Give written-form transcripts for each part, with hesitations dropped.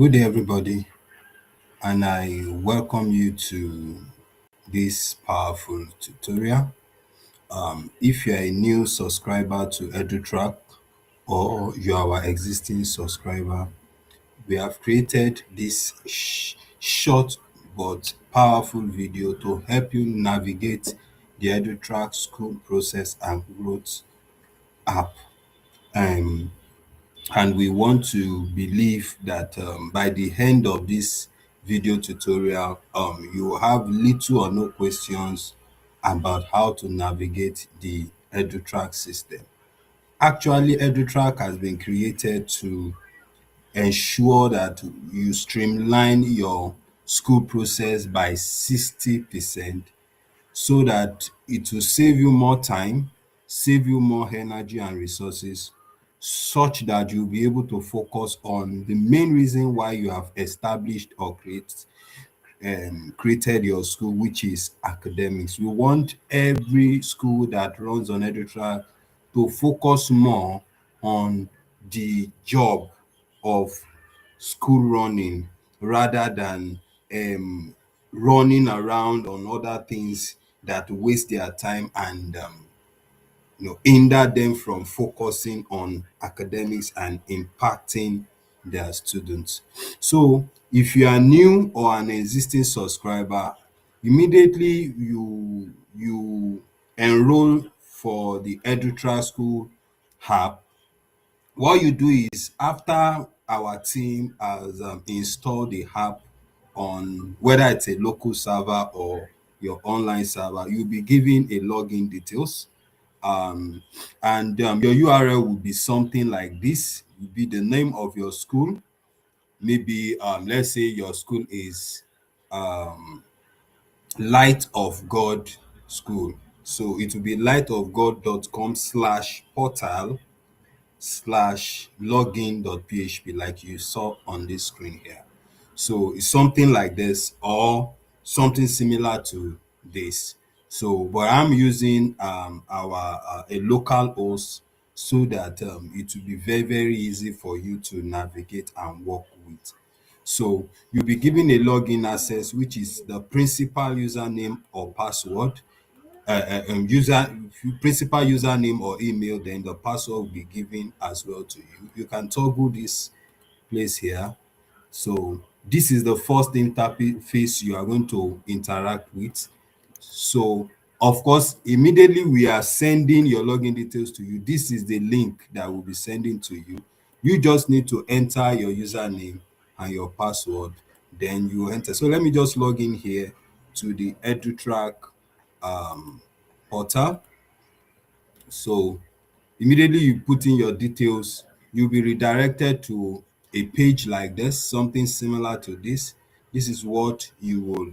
Good day, everybody, and I welcome you to this powerful tutorial. If you're a new subscriber to EduTrack or you are our existing subscriber, we have created this short but powerful video to help you navigate the EduTrack school process and growth app. Um, and we want to believe that by the end of this video tutorial you will have little or no questions about how to navigate the EduTrack system. Actually, EduTrack has been created to ensure that you streamline your school process by 60%, so that it will save you more time, save you more energy and resources, such that you'll be able to focus on the main reason why you have established or created your school, which is academics. We want every school that runs on EduTrack to focus more on the job of school running rather than running around on other things that waste their time and hinder them from focusing on academics and impacting their students. So if you are new or an existing subscriber, immediately you enroll for the EduTrack School app. What you do is, after our team has installed the app on whether it's a local server or your online server, you'll be given a login details, um and your URL will be something like this. It will be the name of your school. Maybe let's say your school is um Light of God School, so it will be lightofgod.com/portal/login.php, like you saw on this screen here. So it's something like this or something similar to this. So, but I'm using our a local host, so that it will be very easy for you to navigate and work with. So you'll be given a login access, which is the principal username or password, principal username or email. Then the password will be given as well to you. You can toggle this place here. So this is the first interface you are going to interact with. So of course, immediately we are sending your login details to you. This is the link that we'll be sending to you. You just need to enter your username and your password, then you enter. So let me just log in here to the EduTrack portal. So immediately you put in your details, you'll be redirected to a page like this, something similar to this. This is what you will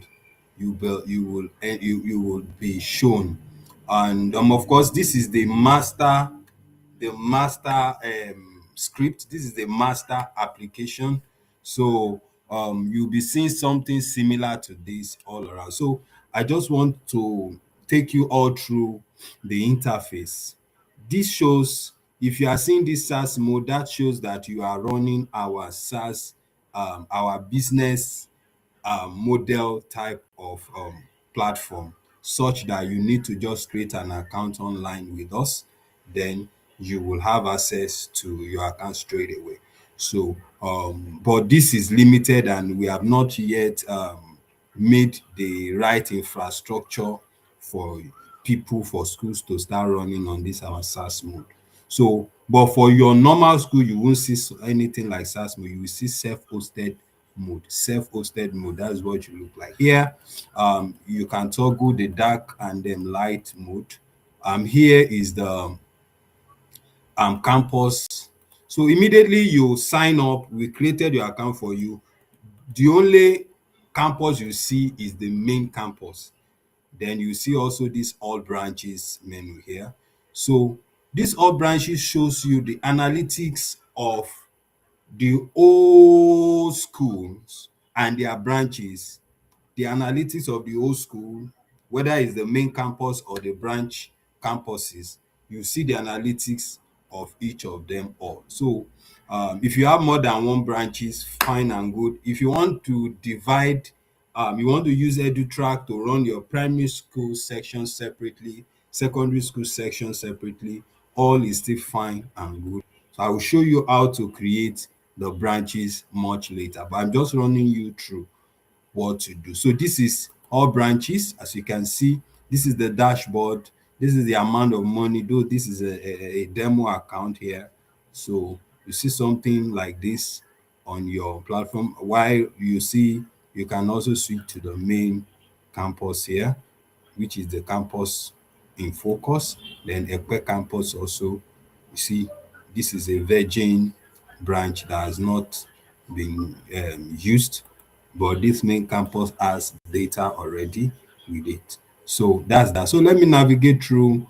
be shown. And of course, this is the master script. This is the master application. So you'll be seeing something similar to this all around. So I just want to take you all through the interface. This shows, if you are seeing this SaaS mode, that shows that you are running our SaaS, our business model type of platform, such that you need to just create an account online with us. Then you will have access to your account straight away. So but this is limited, and we have not yet made the right infrastructure for people, for schools to start running on this our SaaS mode. So but for your normal school, you won't see anything like SaaS mode. You will see self-hosted mode. That's what you look like here. You can toggle the dark and then light mode. Here is the campus. So immediately you sign up, we created your account for you. The only campus you see is the main campus. Then you see also this all branches menu here. So this all branches shows you the analytics of the old schools and their branches. The analytics of the old school, whether it's the main campus or the branch campuses, you see the analytics of each of them all. So If you have more than one branches, fine and good. If you want to divide, you want to use EduTrack to run your primary school section separately, secondary school section separately, all is still fine and good. So I will show you how to create the branches much later, but I'm just running you through what to do. So this is all branches. As you can see, this is the dashboard. This is the amount of money, though this is a demo account here. So you see something like this on your platform. While you see, you can also switch to the main campus here, which is the campus in focus. Then Ekpe campus also, you see, this is a virgin branch that has not been used, but this main campus has data already with it. So that's that. So let me navigate through.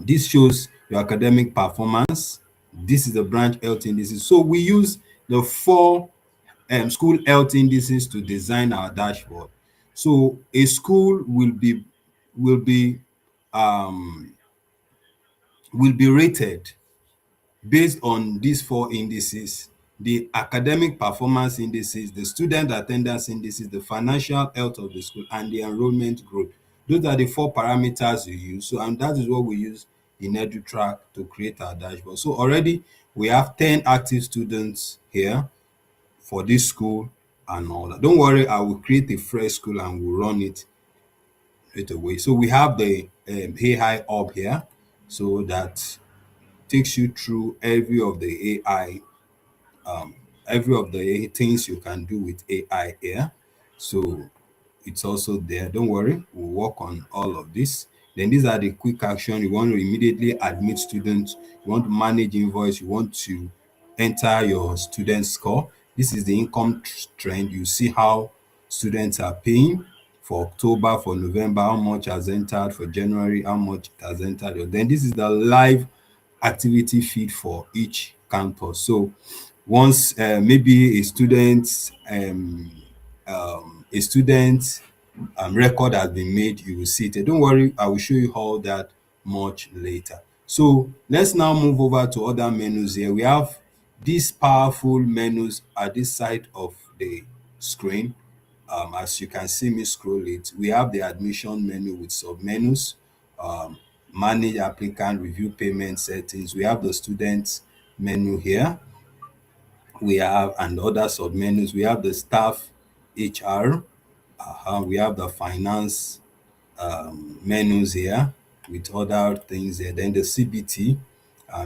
This shows your academic performance. This is the branch health indices. So we use the four school health indices to design our dashboard. So a school will be um, will be rated based on these four indices: the academic performance indices, the student attendance indices, the financial health of the school, and the enrollment growth. Those are the four parameters you use. So, and that is what we use in EduTrack to create our dashboard. So already we have 10 active students here for this school and all that. Don't worry, I will create a fresh school and we'll run it right away. So we have the AI hub here, so that takes you through every of the things you can do with AI here. So it's also there. Don't worry, we'll work on all of this. Then these are the quick action. You want to immediately admit students, you want to manage invoice, you want to enter your student score. This is the income trend. You see how students are paying for October, for November, how much has entered, for January, how much it has entered. Then this is the live activity feed for each campus. So once maybe a student record has been made, you will see it. Don't worry, I will show you all that much later. So let's now move over to other menus here. We have these powerful menus at this side of the screen. As you can see me scroll it, we have the admission menu with submenus, um, manage applicant, review payment settings. We have the students menu here. We have and other submenus. We have the staff HR. We have the finance menus here with other things here. Then the CBT,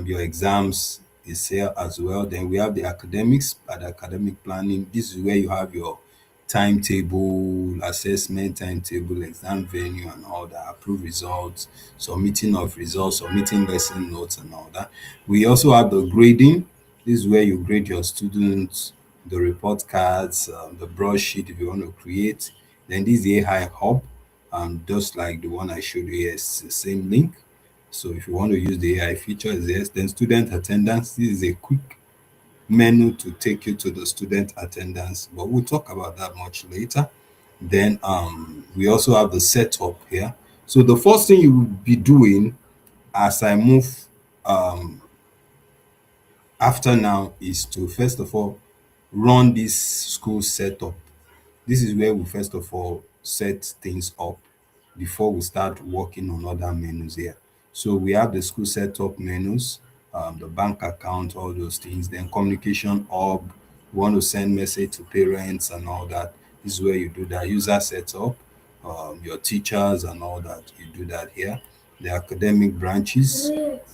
your exams is here as well. Then we have the academics and academic planning. This is where you have your timetable, assessment timetable, exam venue, and all that, approve results, submitting of results, submitting lesson notes, and all that. We also have the grading. This is where you grade your students, the report cards, the broadsheet if you want to create. Then this is the AI hub, just like the one I showed you here, it's the same link. So if you want to use the AI features, yes. Then student attendance. This is a quick menu to take you to the student attendance, but we'll talk about that much later. Then we also have the setup here. So the first thing you will be doing as I move um, after now is to first of all run this school setup. This is where we first of all set things up before we start working on other menus here. So we have the school setup menus, the bank account, all those things. Then communication hub, you want to send message to parents and all that. This is where you do that. User setup, your teachers and all that. You do that here. The academic branches,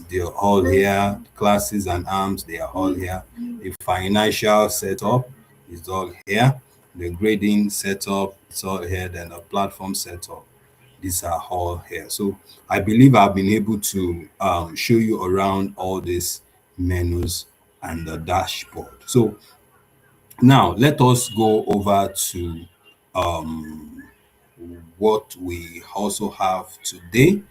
they're all here. Classes and arms, they are all here. The financial setup is all here. The grading setup, it's all here. Then the platform setup, these are all here. So I believe I've been able to show you around all these menus and the dashboard. So now let us go over to what we also have today.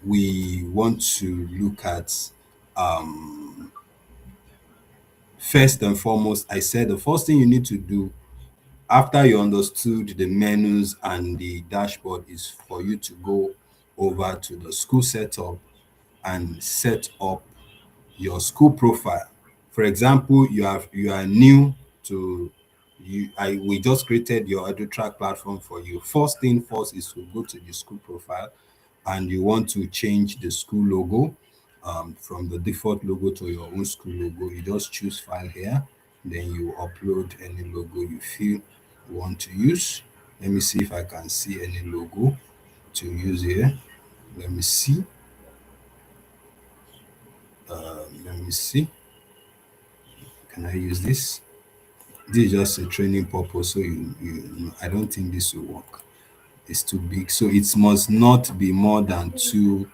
We want to look at first and foremost, I said the first thing you need to do after you understood the menus and the dashboard is for you to go over to the school setup and set up your school profile. For example, you are new to we just created your EduTrack platform for you. First thing first is to go to the school profile, and you want to change the school logo from the default logo to your own school logo. You just choose file here, then you upload any logo you feel you want to use. Let me see if I can see any logo to use here. Let me see. Let me see. Can I use this? This is just a training purpose, so I don't think this will work. It's too big, so it must not be more than two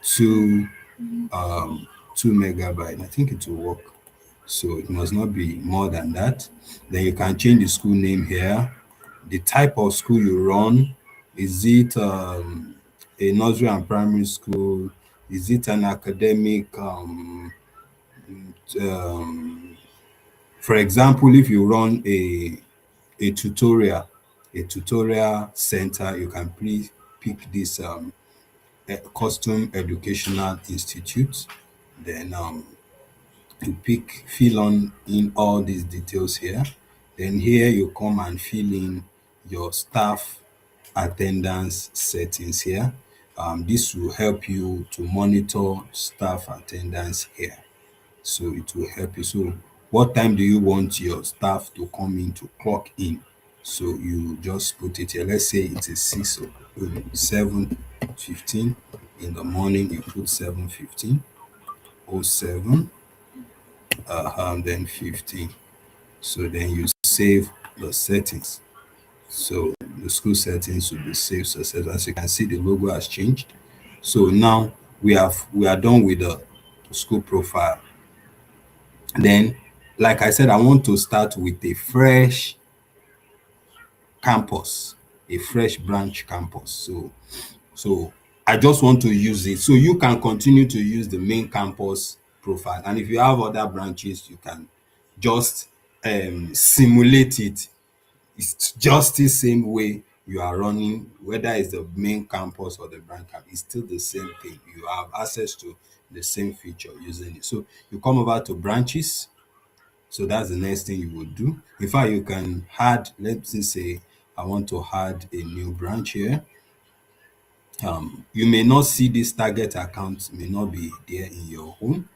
2 megabyte. I think it will work. So it must not be more than that. Then you can change the school name here. The type of school you run, is it a nursery and primary school? Is it an academic um, for example, if you run a tutorial center, you can please pick this custom educational institute. Then you pick fill on in all these details here. Then here you come and fill in your staff attendance settings here. This will help you to monitor staff attendance here. So it will help you. So what time do you want your staff to come in to clock in? So you just put it here. Let's say it is 7:15 in the morning. You put 7:15, 07, then 15. So then you save the settings. So the school settings will be saved success. As you can see, the logo has changed. So now we are done with the school profile. Then, like I said, I want to start with a fresh campus, a fresh branch campus. So I just want to use it. So you can continue to use the main campus profile. And if you have other branches, you can just simulate it. It's just the same way you are running, whether it's the main campus or the branch campus, it's still the same thing. You have access to the same feature using it. So you come over to branches. So that's the next thing you would do. In fact, you can add, let's say I want to add a new branch here. You may not see this target account, may not be there in your home.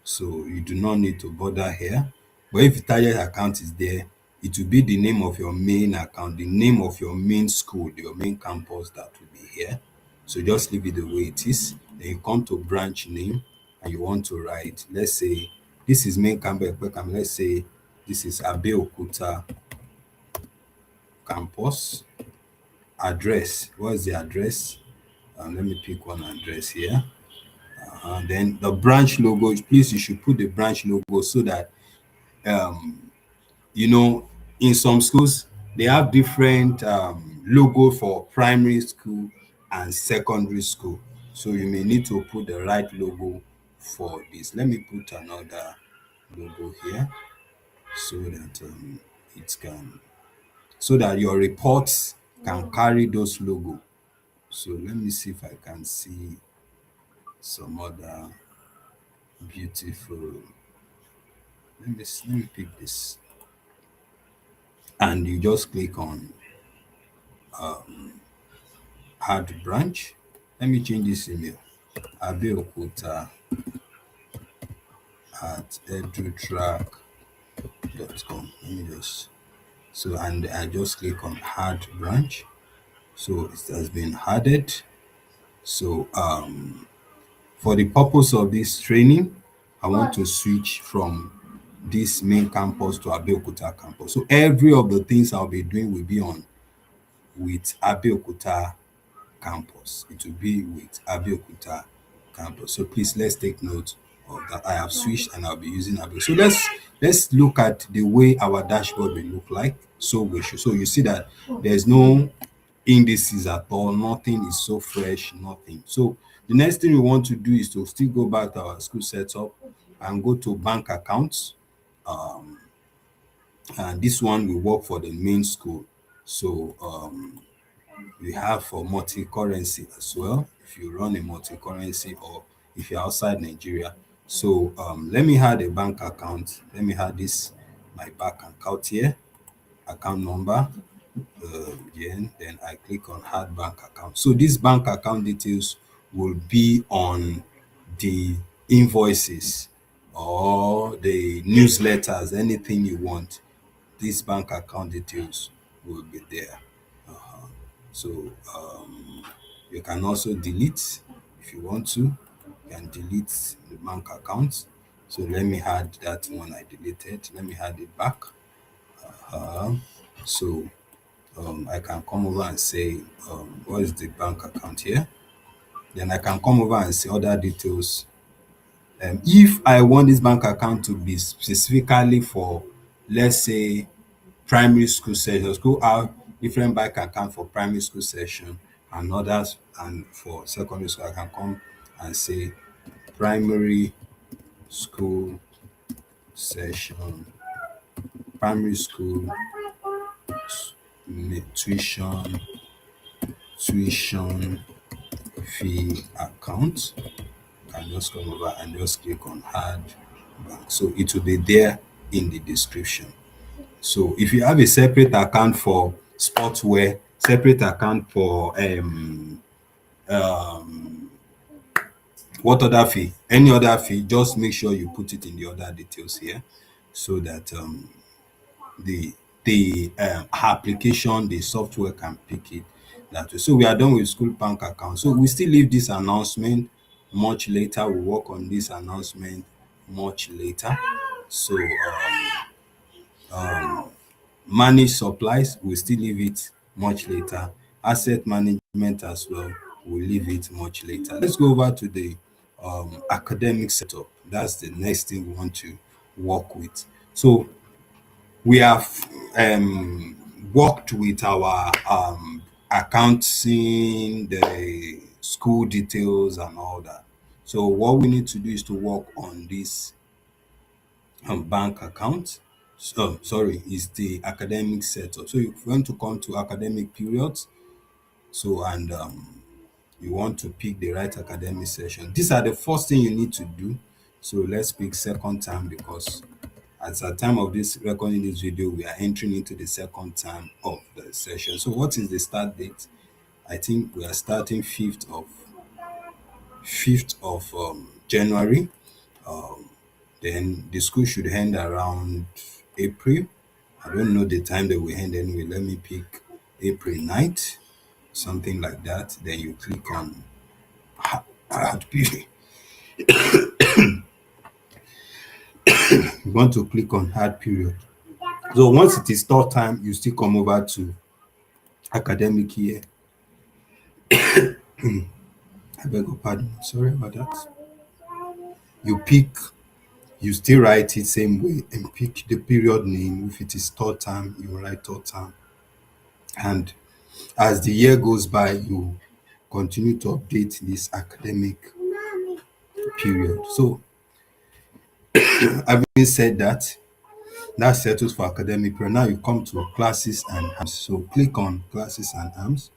So you do not need to bother here. But if the target account is there, it will be the name of your main account, the name of your main school, your main campus that will be here. So just leave it the way it is. Then you come to branch name and you want to write, let's say this is main campus, let's say this is Abeokuta campus. Address, what's the address? Let me pick one address here. And then the branch logo, please you should put the branch logo so that you know, in some schools they have different logo for primary school and secondary school. So you may need to put the right logo for this. Let me put another logo here so that it can, so that your reports can carry those logo. So let me see if I can see some other beautiful. Let me pick this, and you just click on add branch. Let me change this email. Abeokuta at edutrack.com. Let me just, so, and I just click on add branch. So it has been added. So for the purpose of this training, I want to switch from this main campus to Abeokuta campus. So every of the things I'll be doing will be on with Abeokuta campus. It will be with Abeokuta campus. So please let's take note of that. I have switched and I'll be using Abeokuta. So let's look at the way our dashboard will look like. So we should, so you see that there's no indices at all, nothing is so fresh, nothing. So the next thing we want to do is to still go back to our school setup and go to bank accounts. And this one will work for the main school. So we have for multi-currency as well. If you run a multi-currency or if you're outside Nigeria, So let me add a bank account. Let me add this my bank account here, account number. Then I click on add bank account. So this bank account details will be on the invoices or the newsletters, anything you want. This bank account details will be there. So you can also delete if you want to. You can delete the bank account. So let me add that one I deleted. Let me add it back. So I can come over and say, what is the bank account here? Then I can come over and see other details. If I want this bank account to be specifically for, let's say, primary school session, school have different bank account for primary school session and others, and for secondary school, I can come and say primary school session, primary school tuition tuition fee account. Can just come over and just click on add bank. So it will be there in the description. So if you have a separate account for sportswear, separate account for what other fee, any other fee, just make sure you put it in the other details here so that the application, the software can pick it that way. So we are done with school bank account. So we still leave this announcement much later. We work on this announcement much later. So manage supplies, we still leave it much later. Asset management as well, we'll leave it much later. Let's go over to the academic setup. That's the next thing we want to work with. So we have worked with our accounting, the school details and all that. So what we need to do is to work on this bank account. So sorry, is the academic setup. So if you want to come to academic periods, so and you want to pick the right academic session. These are the first thing you need to do. So let's pick second term because at the time of this recording this video, we are entering into the second term of the session. So what is the start date? I think we are starting 5th of January. Then the school should end around April. I don't know the time that we end anyway. Let me pick April 9th, something like that. Then you click on add period. You want to click on add period. So once it is third time, you still come over to academic year. I beg your pardon. Sorry about that. You pick, you still write it same way and pick the period name. If it is third term, you write third term. And as the year goes by, you continue to update this academic period. So having said that, that settles for academic period. Now you come to classes and arms. So click on classes and arms.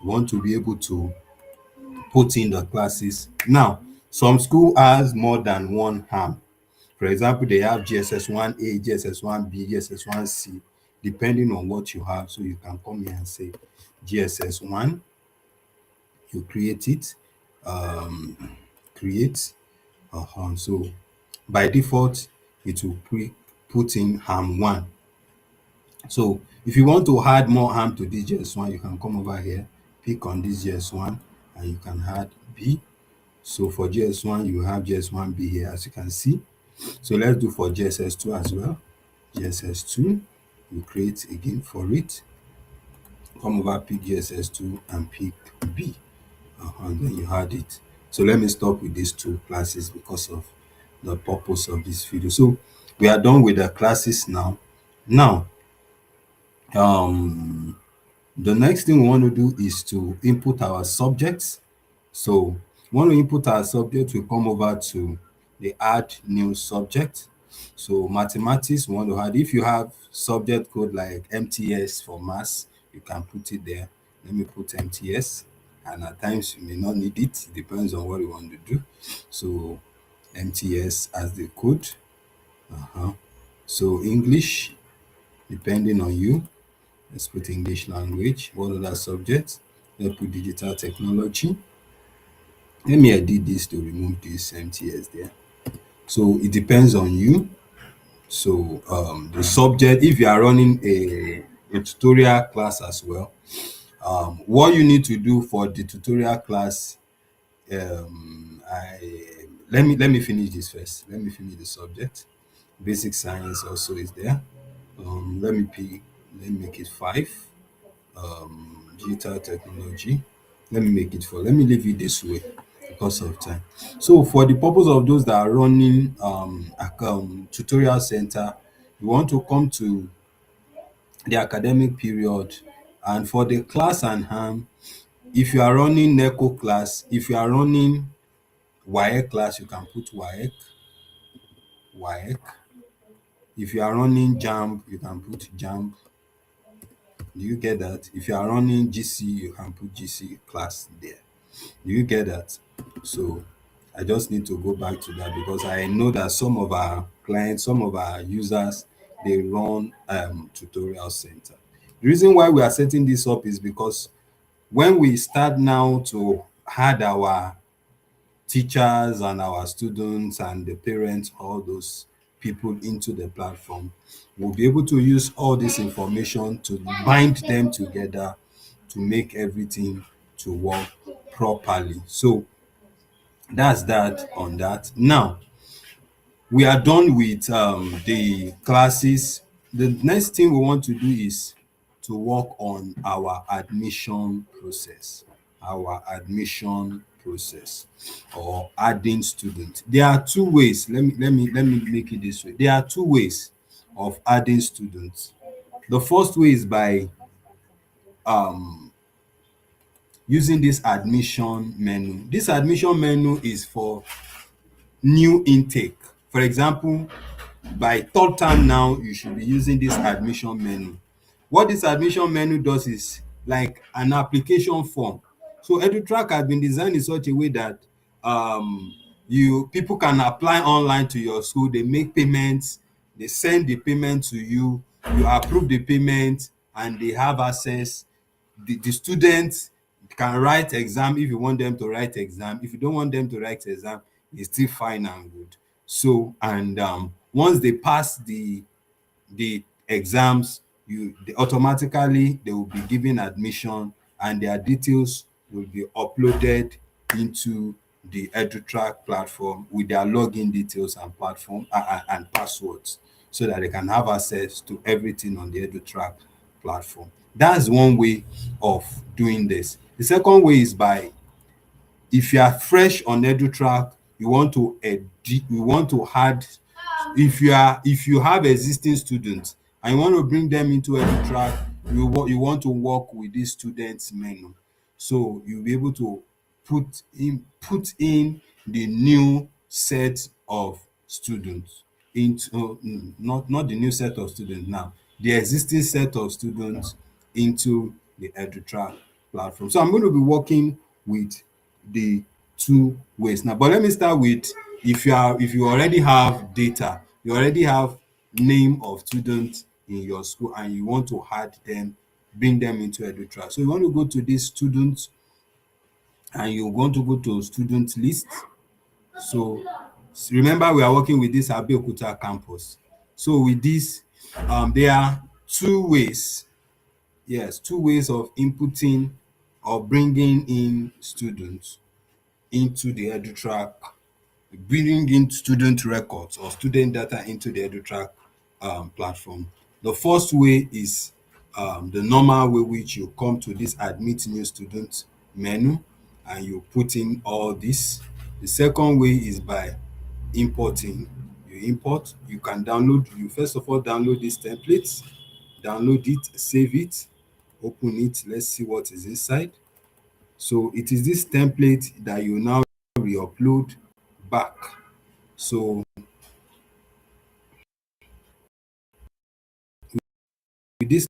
You want to be able to put in the classes. Now, some school has more than one arm. For example, they have GSS1A, GSS1B, GSS1C, depending on what you have. So you can come here and say GSS1, you create it, create. So by default, it will put in arm 1. So if you want to add more arm to this GS1, you can come over here, pick on this GS1, and you can add B. So for GS1, you have GS1B here, as you can see. So let's do for GSS2 as well. GSS2, you create again for it. Come over, pick GSS2 and pick B. And then you add it. So let me stop with these two classes because of the purpose of this video. So we are done with the classes now. Now, the next thing we want to do is to input our subjects. So when we input our subject, we come over to the add new subject. So mathematics, we want to add, if you have subject code like MTS for maths, you can put it there. Let me put MTS, and at times you may not need it. It depends on what you want to do. So MTS as the code. So English, depending on you, let's put English language. What other subjects? Let's put digital technology. Let me edit this to remove this MTS there. So it depends on you. So the subject, if you are running a tutorial class as well, what you need to do for the tutorial class, I let me finish this first. Let me finish the subject. Basic science also is there. Let me pick. Let me make it five. Digital technology. Let me make it four. Let me leave it this way because of time. So for the purpose of those that are running tutorial center, you want to come to the academic period, and for the class and hand, if you are running NECO class, if you are running WAEC class, you can put WAEC. If you are running JAMB, you can put JAMB. Do you get that? If you are running GC, you can put GC class there. Do you get that? So I just need to go back to that because I know that some of our clients, some of our users, they run tutorial center. The reason why we are setting this up is because when we start now to add our teachers and our students and the parents, all those people into the platform, we'll be able to use all this information to bind them together to make everything to work properly. So that's that on that. Now we are done with the classes. The next thing we want to do is to work on our admission process. Our admission process or adding students. There are two ways. Let me make it this way. There are two ways of adding students. The first way is by using this admission menu. This admission menu is for new intake. For example, by third term now, you should be using this admission menu. What this admission menu does is like an application form. So EduTrack has been designed in such a way that you people can apply online to your school. They make payments, they send the payment to you, you approve the payment, and they have access. The students can write exam if you want them to write exam. If you don't want them to write exam, it's still fine and good. So and once they pass the exams, automatically they will be given admission and their details will be uploaded into the EduTrack platform with their login details and platform and passwords so that they can have access to everything on the EduTrack platform. That's one way of doing this. The second way is by, if you are fresh on EduTrack, you want to add, if you have existing students and you want to bring them into EduTrack, you want to work with this students menu. So you'll be able to put in the new set of students into not the new set of students now, the existing set of students into the EduTrack platform. So I'm going to be working with the two ways now. But let me start with, if you already have data, you already have name of students in your school and you want to add them, bring them into EduTrack. So you want to go to this students and you want to go to student list. So remember, we are working with this Abeokuta campus. So with this, there are two ways. Yes, two ways of inputting or bringing in students into the EduTrack, bringing in student records or student data into the EduTrack platform. The first way is the normal way, which you come to this admit new student menu and you put in all this. The second way is by importing. You import, you can download, you first of all download these templates, download it, save it, open it, let's see what is inside. So it is this template that you now re-upload back. So with this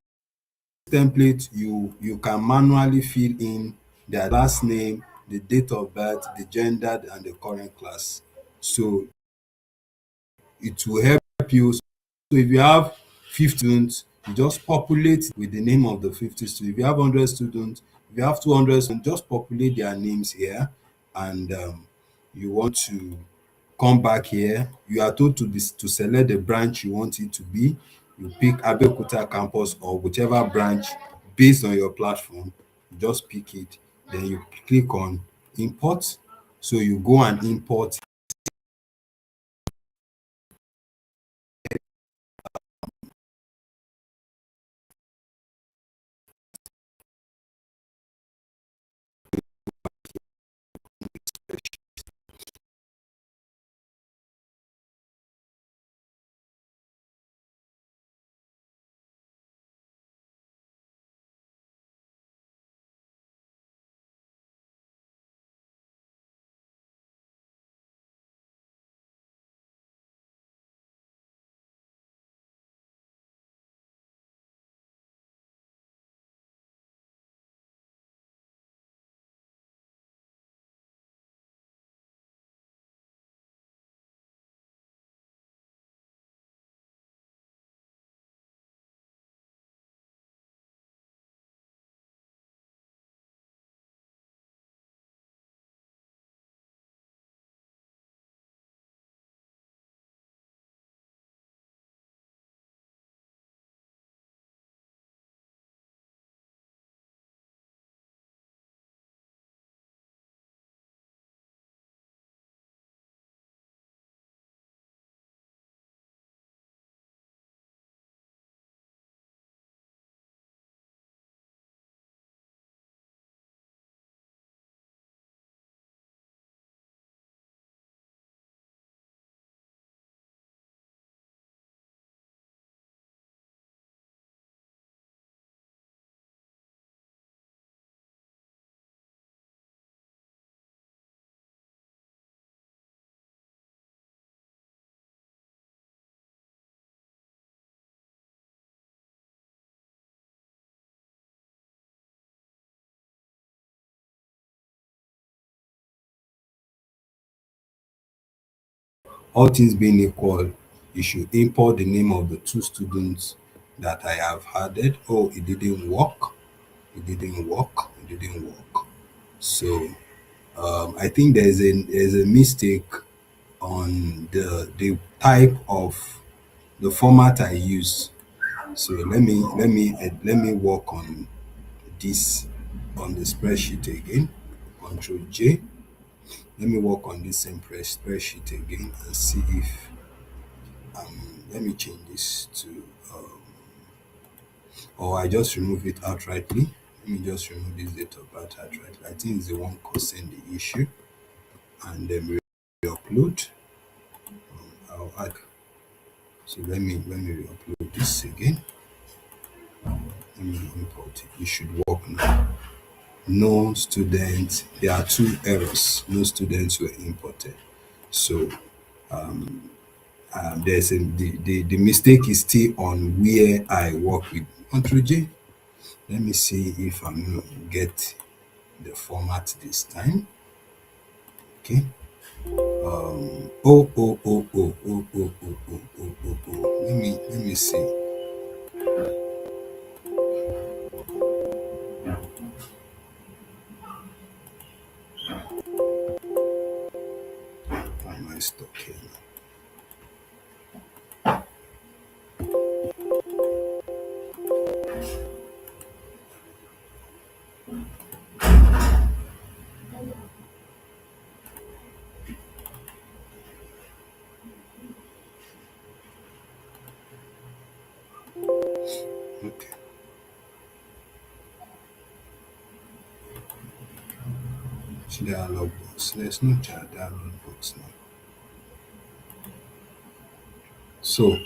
template, you can manually fill in their last name, the date of birth, the gender, and the current class. So it will help you. So if you have 50 students, you just populate with the name of the 50 students. If you have 100 students, if you have 200 students, just populate their names here. And you want to come back here, you are told to select the branch you want it to be. You pick Abeokuta campus or whichever branch based on your platform. You just pick it, then you click on import. So you go and import all things being equal, you should import the name of the two students that I have added. Oh, it didn't work. It didn't work. It didn't work. So I think there's a mistake on the type of the format I use. So let me work on this on the spreadsheet again. Control J. Let me work on this same spreadsheet again and see if let me change this to or I just remove it outrightly. Let me just remove this date of birth outrightly. I think it's the one causing the issue. And then re-upload. I'll add. So let me re-upload this again. Let me import it. It should work now. No students. There are two errors. No students were imported. So the mistake is still on where I work with Control J. Let me see if I'm gonna get the format this time. Okay. Oh. Let me see. Why am I stuck here now? Okay. Dialog box. There's no dialog box now. So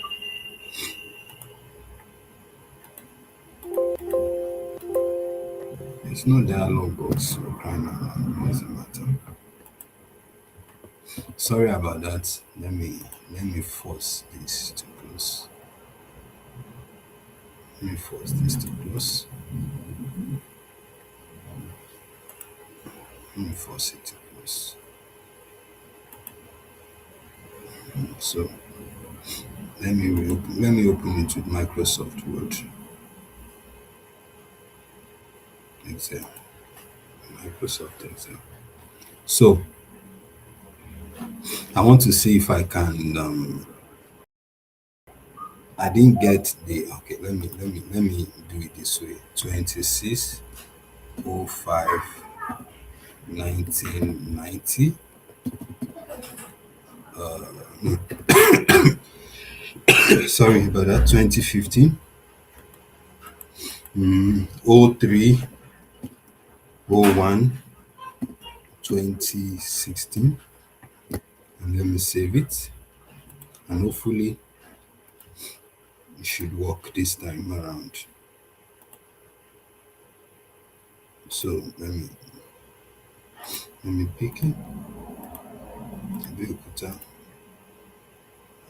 there's no dialog box. We're crying out loud. What's the matter? Sorry about that. Let me force this to close. Let me force this to close. Let me force it to close. So let me open it with Microsoft Word. Excel. Microsoft Excel. So I want to see if I can I didn't get the okay, let me do it this way. 2605 1990. Sorry about that. 2015 03 01 2016, and let me save it, and hopefully it should work this time around. So let me pick it. Abeokuta.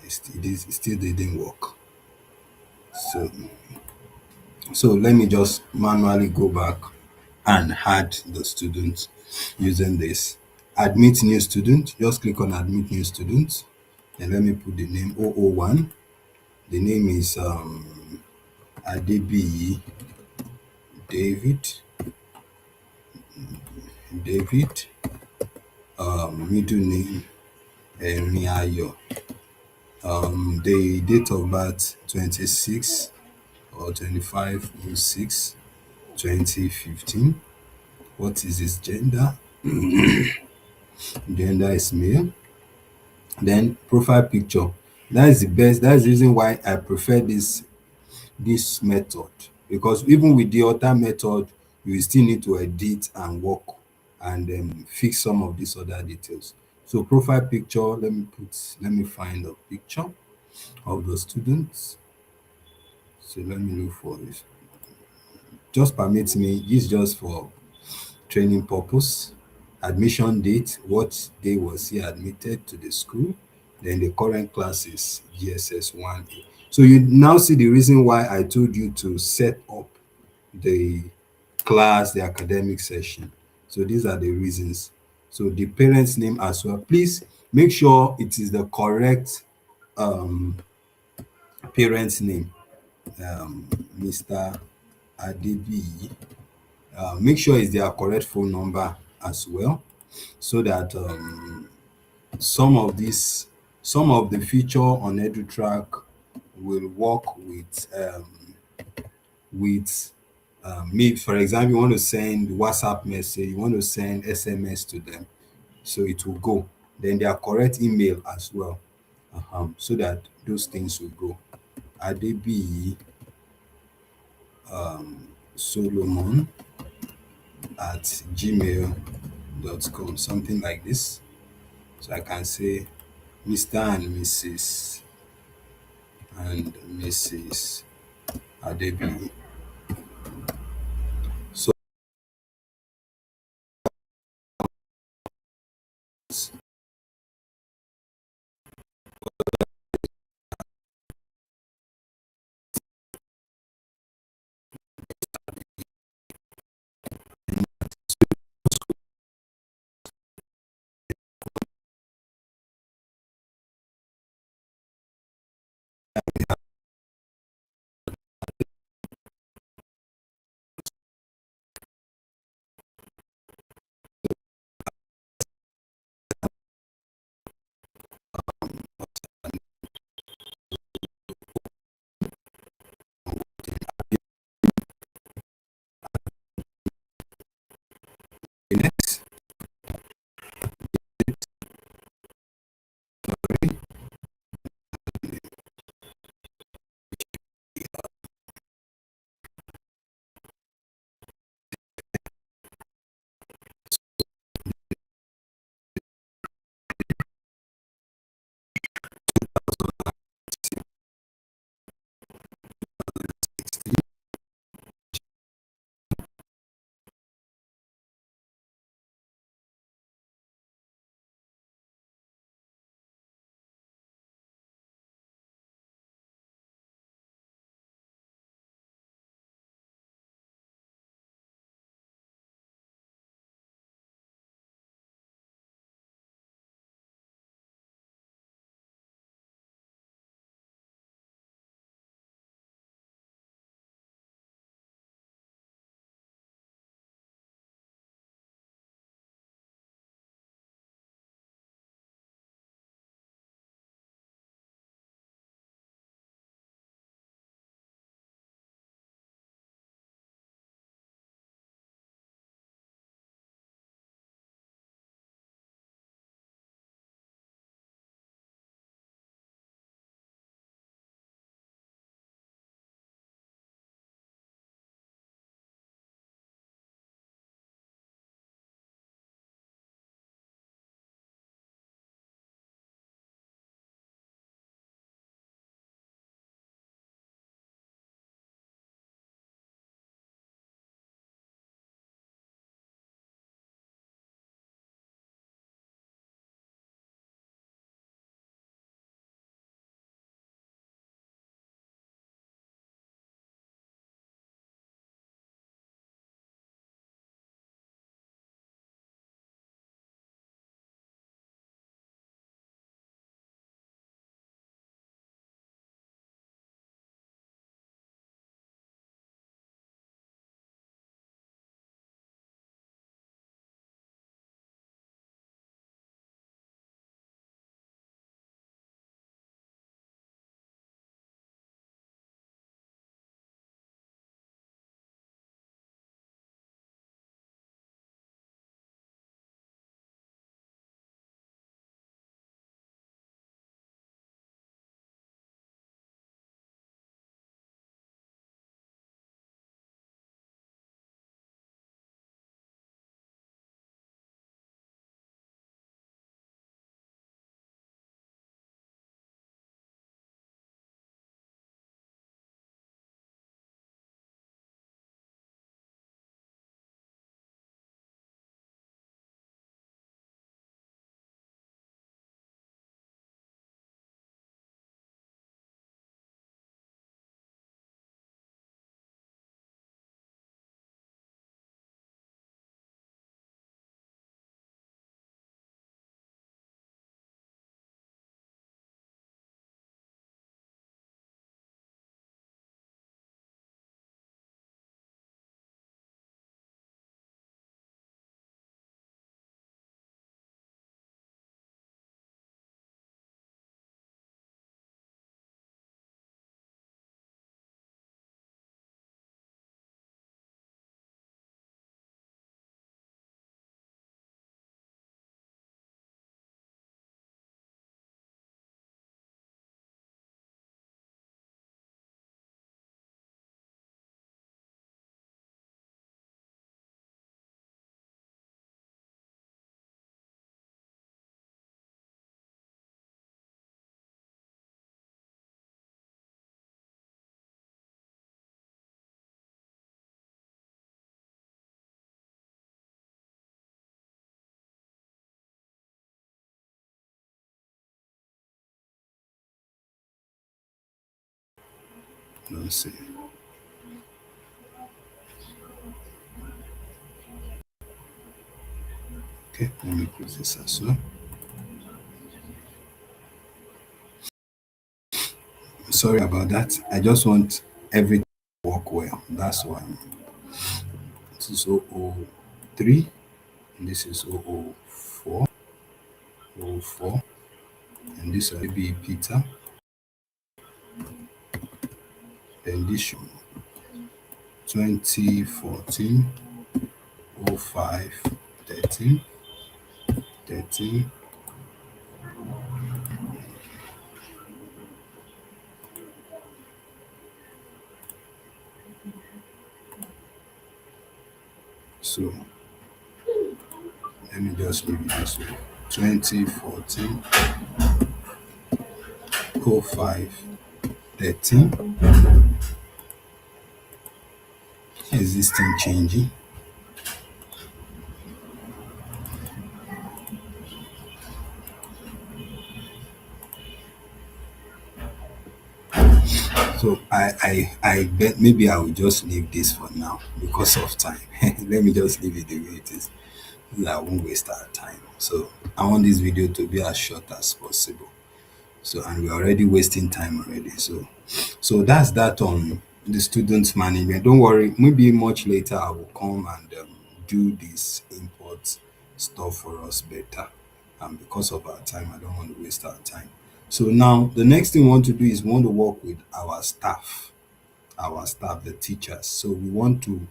It still didn't work. So let me just manually go back and add the student using this. Admit new student. Just click on admit new student, and let me put the name 001. The name is Adebiyi David. David. Middle name Eniayo. The date of birth 26 or 25 06 2015. What is his gender? Gender is male. Then profile picture. That is the best. That's the reason why I prefer this method, because even with the other method, you still need to edit and work and fix some of these other details. So profile picture. Let me find a picture of the students. So let me look for this. Just permit me. This is just for training purpose. Admission date, what day was he admitted to the school? Then the current class is GSS 1A. So you now see the reason why I told you to set up the class, the academic session. So these are the reasons. So the parent's name as well. Please make sure it is the correct parent's name. Mr. Adebi. Make sure it's their correct phone number as well, so that some of the feature on EduTrack will work with me. For example, you want to send WhatsApp message, you want to send SMS to them, so it will go. Then their correct email as well, so that those things will go. Adebi Solomon at gmail.com, something like this. So I can say Mr. and Mrs. Adebi. So next, Let's see. Okay, let me close this as well. Sorry about that. I just want everything to work well. That's why. This is 003. And this is 004. 004. And this will be Peter. Then this should 2014 05 13 13. So let me just leave it this way. 2014 05 13. Is this thing changing? So I bet maybe I will just leave this for now because of time. Let me just leave it the way it is. So that I won't waste our time. So I want this video to be as short as possible. So and we're already wasting time already. So that's that on the student management. Don't worry, maybe much later I will come and do this import stuff for us better. And because of our time, I don't want to waste our time. So now the next thing we want to do is we want to work with our staff, the teachers. So we want to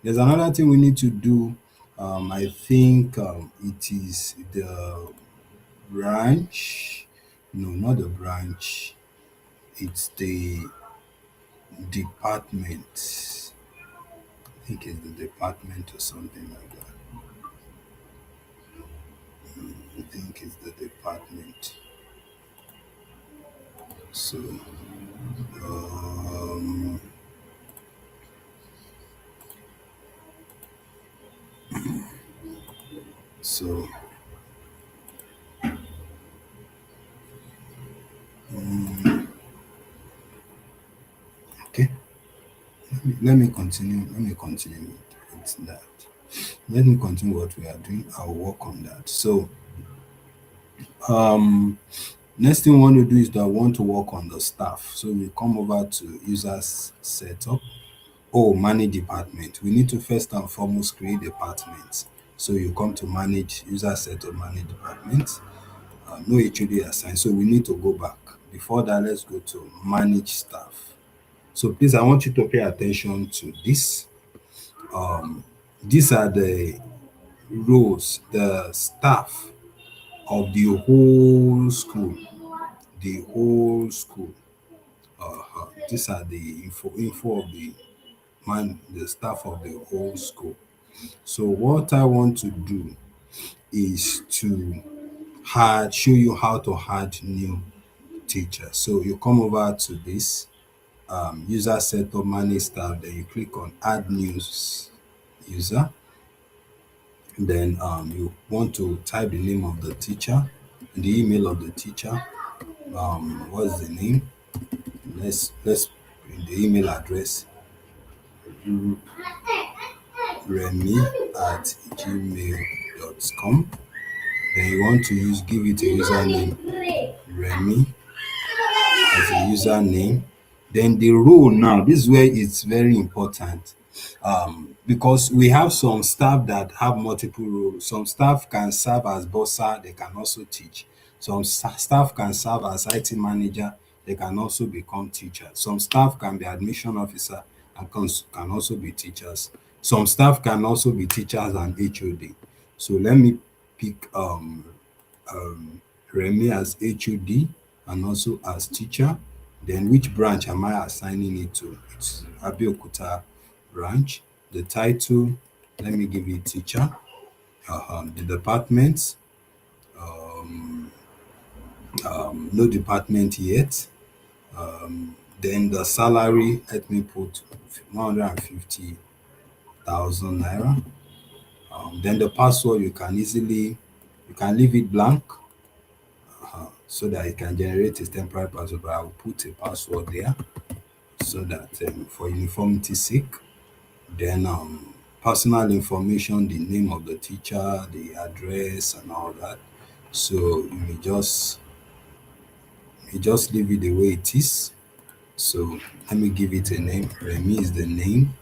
there's another thing we need to do. I think it is the branch. No, not the branch. It's the department. I think it's the department or something like that. I think it's the department. So, um, so okay. Let me continue. Let me continue with that. Let me continue what we are doing. I'll work on that. So, um, next thing we want to do is that I want to work on the staff. So we come over to users setup. Oh, manage department. We need to first and foremost create departments. So you come to manage user setup, manage departments. No HOD assigned. So we need to go back. Before that, let's go to manage staff. So please, I want you to pay attention to this. These are the roles, the staff of the whole school. The whole school. These are the info of the staff of the whole school. So what I want to do is to show you how to add new teachers. So you come over to this user setup manage staff, then you click on add new user. Then you want to type the name of the teacher, the email of the teacher. What's the name? Let's the email address remy at gmail.com. Then you want to give it a username Remy as a username. Then the role now, this is where it's very important because we have some staff that have multiple roles. Some staff can serve as bossa, they can also teach. Some staff can serve as IT manager, they can also become teachers. Some staff can be admission officer and can also be teachers. Some staff can also be teachers and HOD. So let me pick Remy as HOD and also as teacher. Then which branch am I assigning it to? It's Abeokuta branch. The title, let me give it teacher. The department, no department yet. Then the salary, let me put 150,000 naira. Then the password, you can leave it blank so that it can generate a temporary password, but I will put a password there. so that for uniformity sake. Then personal information, the name of the teacher, the address, and all that. So you just leave it the way it is. So let me give it a name. Remy is the name.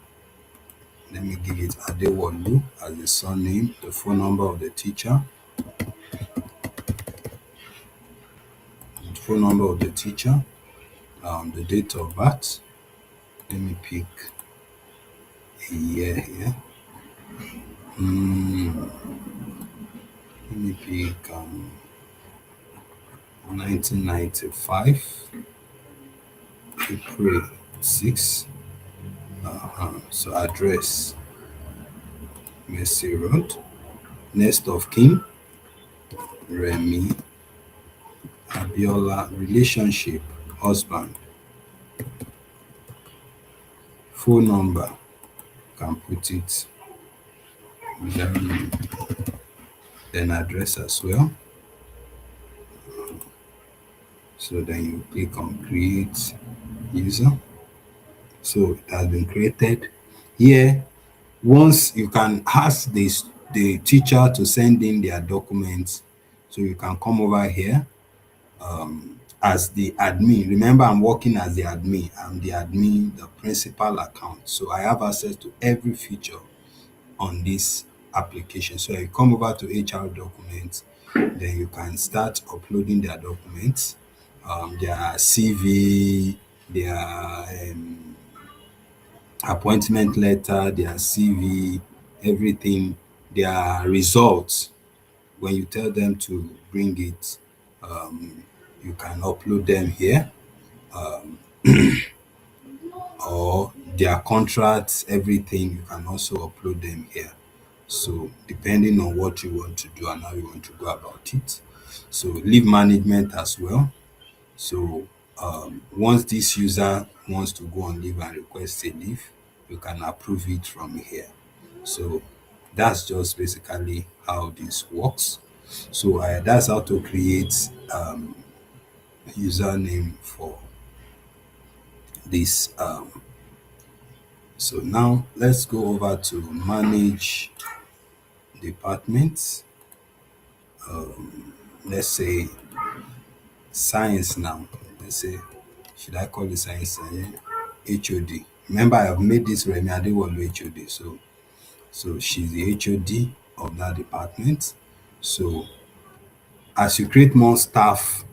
Let me give it Adewolu as the surname, the phone number of the teacher, the phone number of the teacher, the date of birth. Let me pick a year here. Let me pick 1995, April 6. So address, Mercy Road. Next of kin, Remy Abiola. Relationship, husband. Phone number, can put it 0. Then address as well. So then you click on create user. So it has been created. Here, once you can ask the teacher to send in their documents, so you can come over here as the admin. Remember, I'm working as the admin. I'm the admin, the principal account. So I have access to every feature on this application. So you come over to HR documents, then you can start uploading their documents, their CV, their appointment letter, their CV, everything, their results. When you tell them to bring it, you can upload them here, or their contracts, everything, you can also upload them here. So depending on what you want to do and how you want to go about it. So leave management as well. So once this user wants to go on leave and request a leave, you can approve it from here. So that's just basically how this works. So that's how to create username for this. So now let's go over to manage departments. Let's say science now. Let's say, should I call it science? HOD. Remember, I have made this Remi Adewolu HOD. So she's the HOD of that department. So as you create more staff,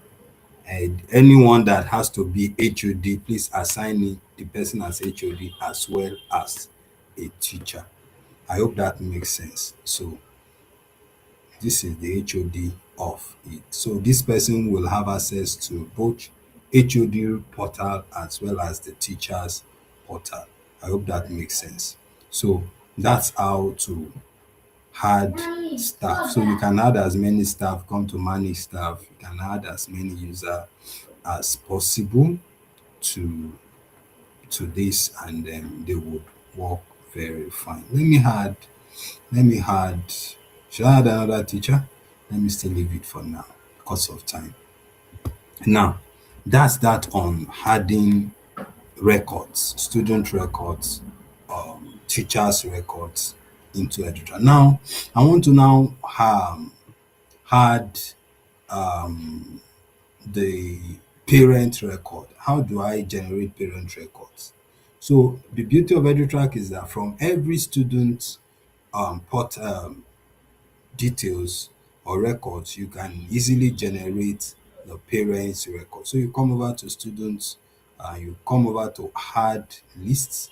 and anyone that has to be HOD, please assign the person as HOD as well as a teacher. I hope that makes sense. So this is the HOD of it. So this person will have access to both HOD portal as well as the teachers portal. I hope that makes sense. So that's how to add staff. So you can add as many staff, come to manage staff. You can add as many users as possible to this, and then they would work very fine. Let me add should I add another teacher? Let me still leave it for now because of time. Now that's that on adding records, student records, teachers records into EduTrack. Now I want to now add the parent record. How do I generate parent records? So the beauty of EduTrack is that from every student details or records, you can easily generate the parents record. So you come over to students, you come over to add lists,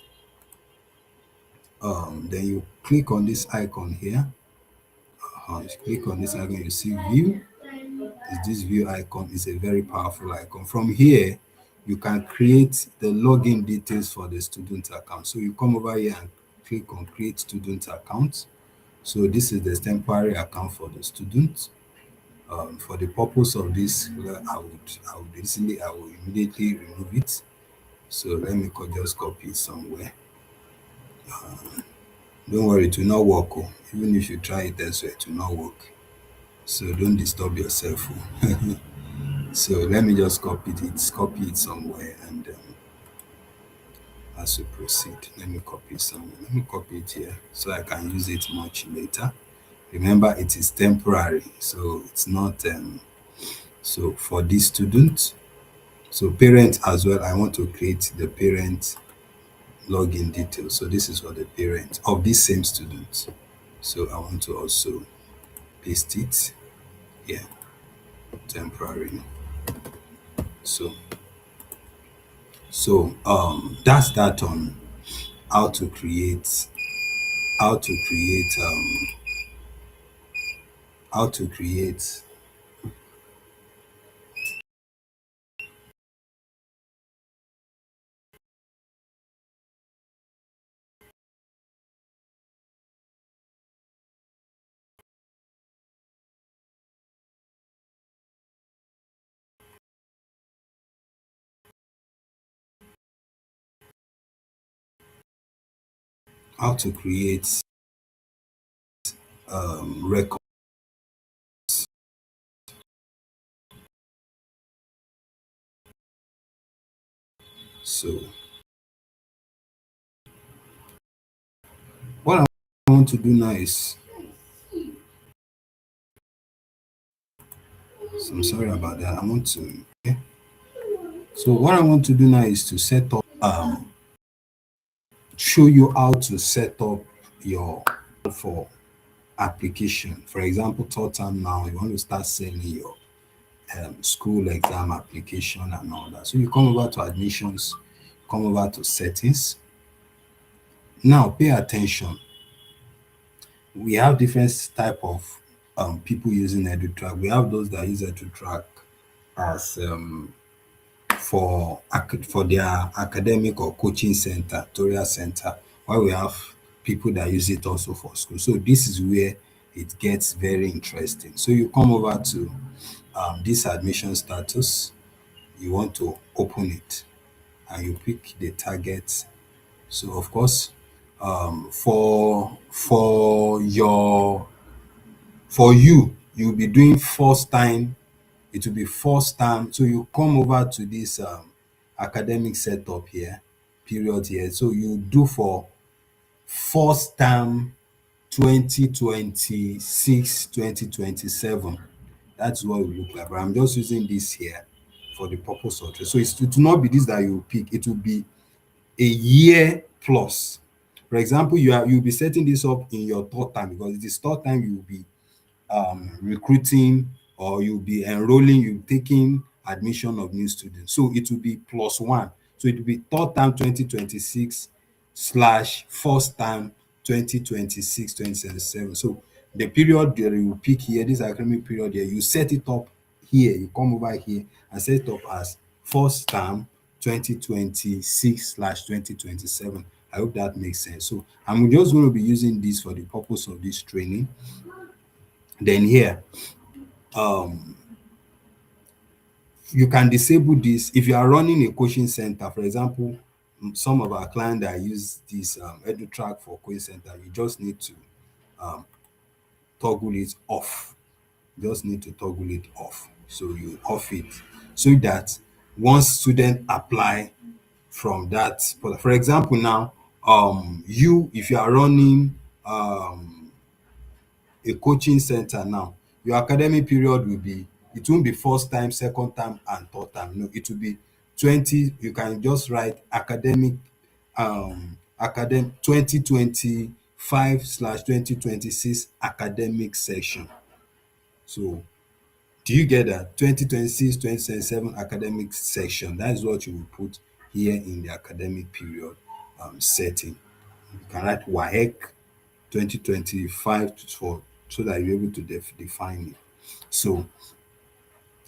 then you click on this icon here. You click on this icon, you see view. This view icon is a very powerful icon. From here, you can create the login details for the student account. So you come over here and click on create student account. So this is the temporary account for the student. For the purpose of this, I will immediately remove it. So let me just copy it somewhere. Don't worry, it will not work. Oh. Even if you try it elsewhere, it will not work. So don't disturb yourself. Oh. So let me just copy it somewhere, and as we proceed. Let me copy some. Let me copy it here so I can use it much later. Remember, it is temporary, so it's not. So for this student, so parent as well, I want to create the parent login details. So this is for the parent of this same student. So I want to also paste it here, temporary. So that's that on how to create how to create how to create how to create record. So what I want to do now is, so I'm sorry about that. I want to, okay. So what I want to do now is to set up show you how to set up your for application. For example, third time now you want to start selling your school exam application and all that. So you come over to admissions, come over to settings. Now pay attention. We have different type of people using EduTrack. We have those that use EduTrack as for their academic or coaching center, tutorial center, while we have people that use it also for school. So this is where it gets very interesting. So you come over to this admission status, you want to open it and you pick the target. So of course, for you, you'll be doing first time. It will be first time. So you come over to this academic setup here, period here. So you do for first term 2026, 2027. That's what it will look like. But I'm just using this here for the purpose of it. So it will not be this that you pick. It will be a year plus. For example, you'll be setting this up in your third time because it is third time you will be recruiting or you'll be enrolling, you taking admission of new students. So it will be plus one. So it will be third term 2026 slash first term 2026, 2027. So the period that you pick here, this academic period here, you set it up here, you come over here and set it up as first term 2026 slash 2027. I hope that makes sense. So I'm just going to be using this for the purpose of this training. Then here, you can disable this if you are running a coaching center. For example, some of our clients that use this EduTrack for coaching center, you just need to toggle it off. Just need to toggle it off. So you off it so that once student apply from that, for example, now you if you are running a coaching center now, your academic period will be, it won't be first time, second time and third time. No, it will be 20. You can just write academic 2025 slash 2026 academic section. So do you get that? 2026, 2027 academic section. That is what you will put here in the academic period setting. You can write WAEC 2025 for, so that you're able to define it. So,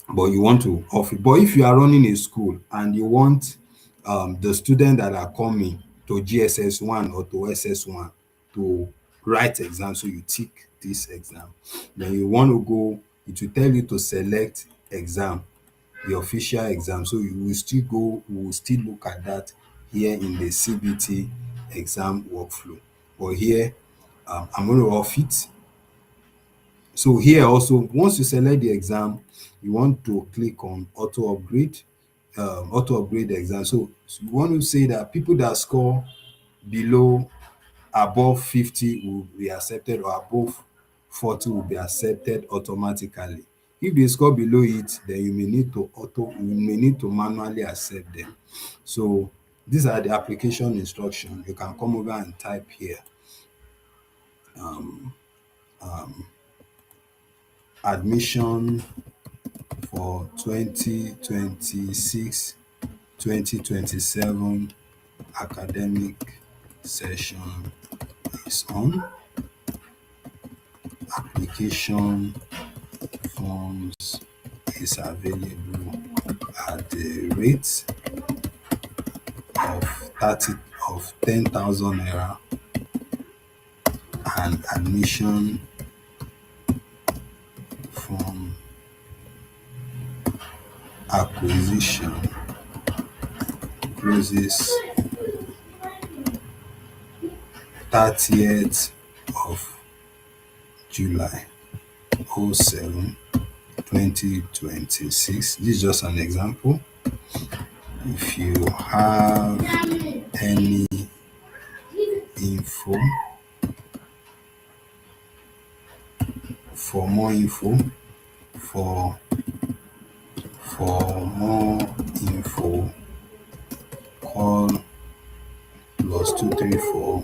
but you want to off it. But if you are running a school and you want the students that are coming to GSS1 or to SS1 to write exam, so you tick this exam, then you want to go, it will tell you to select exam, the official exam. So you will still go, we will still look at that here in the CBT exam workflow. But here, I'm going to off it. So here also, once you select the exam, you want to click on auto upgrade. auto upgrade exam. So we want to say that people that score below above 50 will be accepted, or above 40 will be accepted automatically. If they score below it, then you may need to manually accept them. So these are the application instructions. You can come over and type here. Admission for 2026 2027 academic session is on. Application forms is available at the rate of 30 of 10,000 naira, and admission form acquisition closes 30th of July 07 2026. This is just an example. If you have any info, for more info, for more info, call +234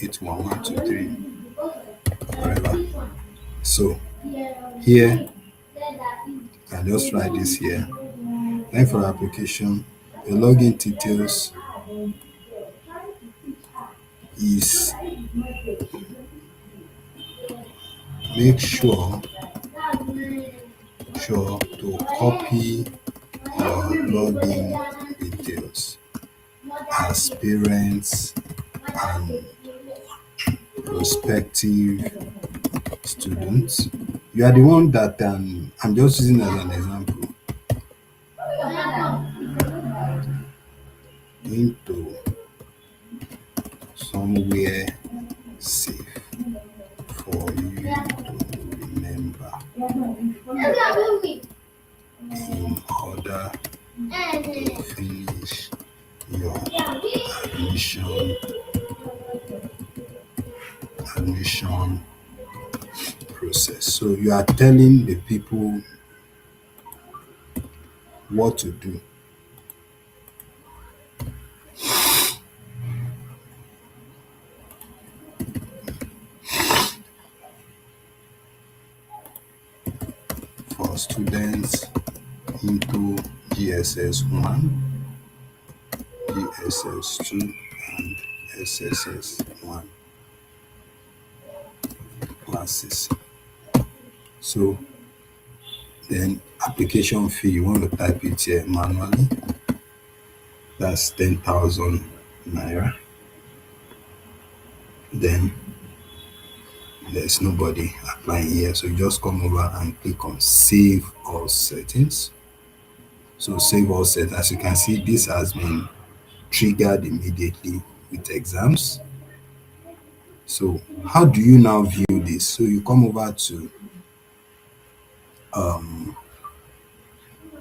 81123, whatever. So here, I just write this here. Time for application. The login details is, make sure to copy your login details as parents and prospective students. You are the one that I'm just using as an example, into somewhere safe for you to remember in order to finish your admission process. So you are telling the people what to do. For students into GSS 1, GSS 2, and SSS 1 classes. So then application fee, you want to type it here manually. That's 10,000 naira. Then there's nobody applying here, so you just come over and click on save all settings. So save all settings. As you can see, this has been triggered immediately with exams. So how do you now view this? So you come over to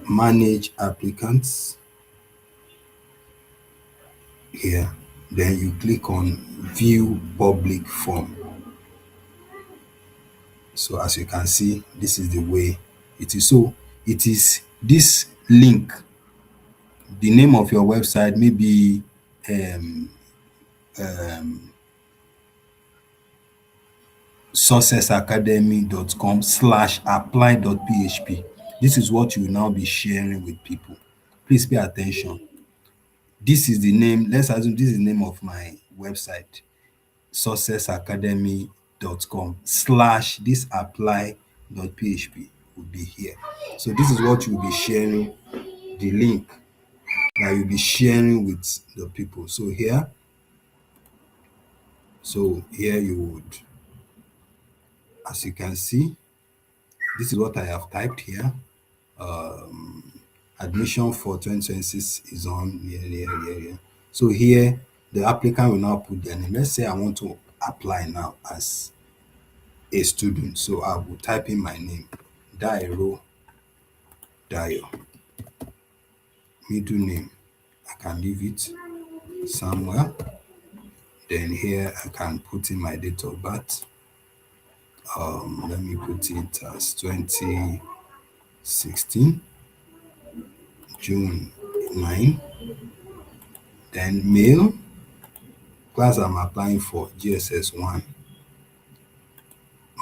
manage applicants here, then you click on view public form. So as you can see, this is the way it is. So it is this link, the name of your website, maybe successacademy.com/apply.php. This is what you will now be sharing with people. Please pay attention. This is the name. Let's assume this is the name of my website, successacademy.com/this apply.php will be here. So this is what you'll be sharing, the link that you'll be sharing with the people. So here you would, as you can see, this is what I have typed here. Admission for 2026 is on here. So here, the applicant will now put their name. Let's say I want to apply now as a student. So I will type in my name, Dairo Dayo. middle name, I can leave it Samuel. Then here I can put in my date of birth. Let me put it as 2016, June 9. Then male, class I'm applying for GSS 1.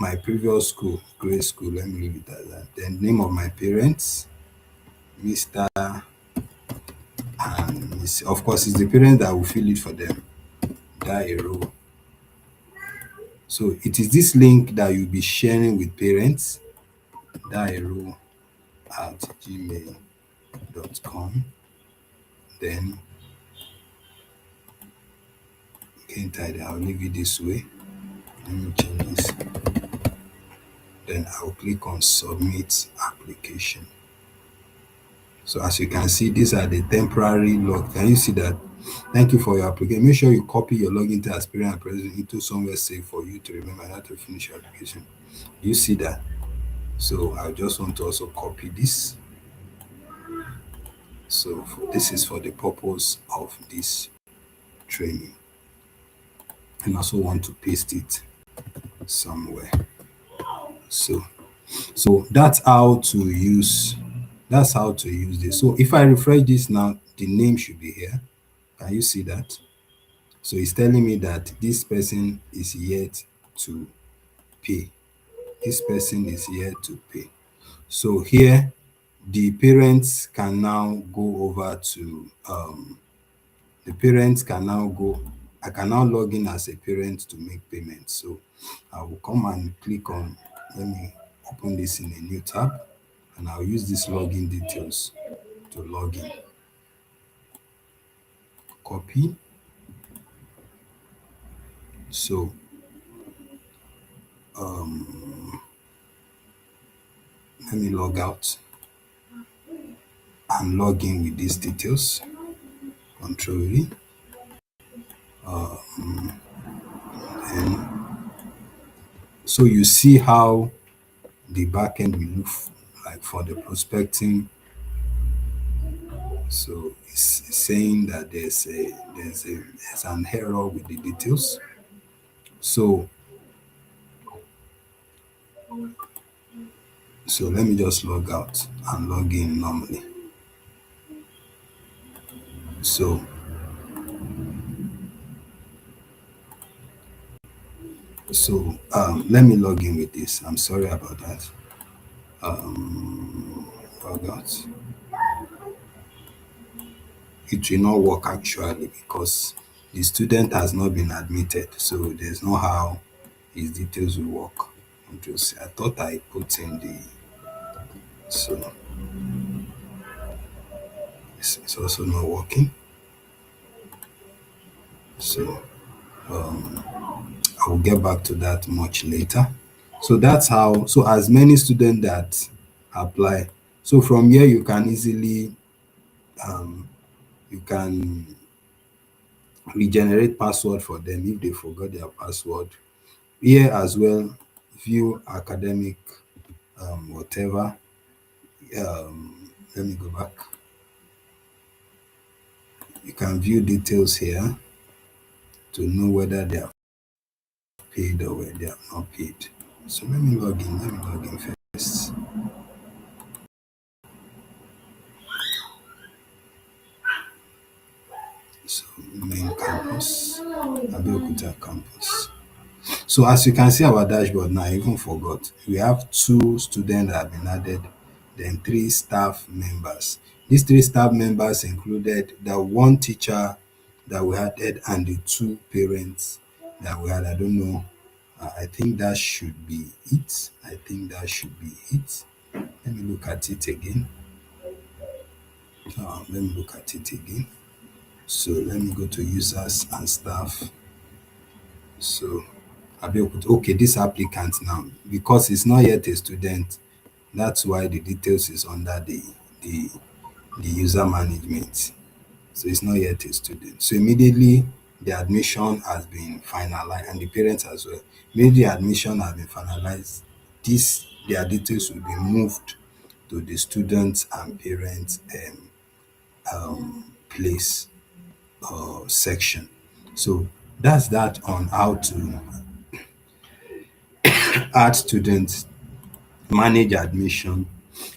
My previous school, grade school, let me leave it as that. Then name of my parents, Mr. and Miss. Of course, it's the parents that will fill it for them. That a row. So it is this link that you'll be sharing with parents. That a row at gmail.com. Then enter it. I'll leave it this way. Let me change this. Then I'll click on submit application. So as you can see, these are the temporary log. Can you see that? Thank you for your application. Make sure you copy your login to Aspirant and President into somewhere safe for you to remember how to finish your application. You see that? So I just want to also copy this. So this is for the purpose of this training. And also want to paste it somewhere. So that's how to use this. So if I refresh this now, the name should be here. Can you see that? So it's telling me that this person is yet to pay. This person is yet to pay. So here the parents can now go over to the parents can now go. I can now log in as a parent to make payments. So I will come and click on, let me open this in a new tab, and I'll use this login details to log in. Copy. So let me log out and log in with these details. Control V. And so you see how the backend will look like for the prospecting. So it's saying that there's an error with the details. So let me just log out and log in normally. So let me log in with this. I'm sorry about that. Log out. It will not work actually because the student has not been admitted. So there's no how his details will work. I thought I put in the so it's also not working. So I will get back to that much later. So that's how, so as many students that apply, so from here you can easily you can regenerate password for them if they forgot their password. Here as well, view academic whatever. Let me go back. You can view details here to know whether they are paid or whether they are not paid. So let me log in. Let me log in first. So main campus, Abeokuta campus. So as you can see our dashboard now, I even forgot. We have 2 students that have been added, then 3 staff members. These 3 staff members included the 1 teacher that we added and the 2 parents that we had. I don't know. I think that should be it. I think that should be it. Let me look at it again. Let me look at it again. So let me go to users and staff. So Abeokuta. Okay, this applicant now, because it's not yet a student, that's why the details is under the user management. So it's not yet a student. So immediately the admission has been finalized and the parents as well. Immediately the admission has been finalized, their details will be moved to the students and parents place section. So that's that on how to add students, manage admission.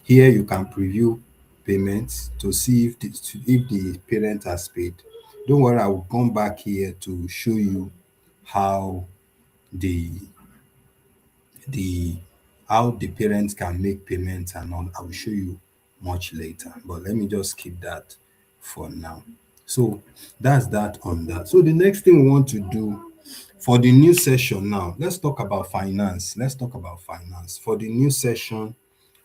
Here you can preview payments to see if the parent has paid. Don't worry, I will come back here to show you how the the how the parents can make payments and all. I will show you much later, but let me just keep that for now. So that's that on that. So the next thing we want to do for the new session now, let's talk about finance. Let's talk about finance for the new session,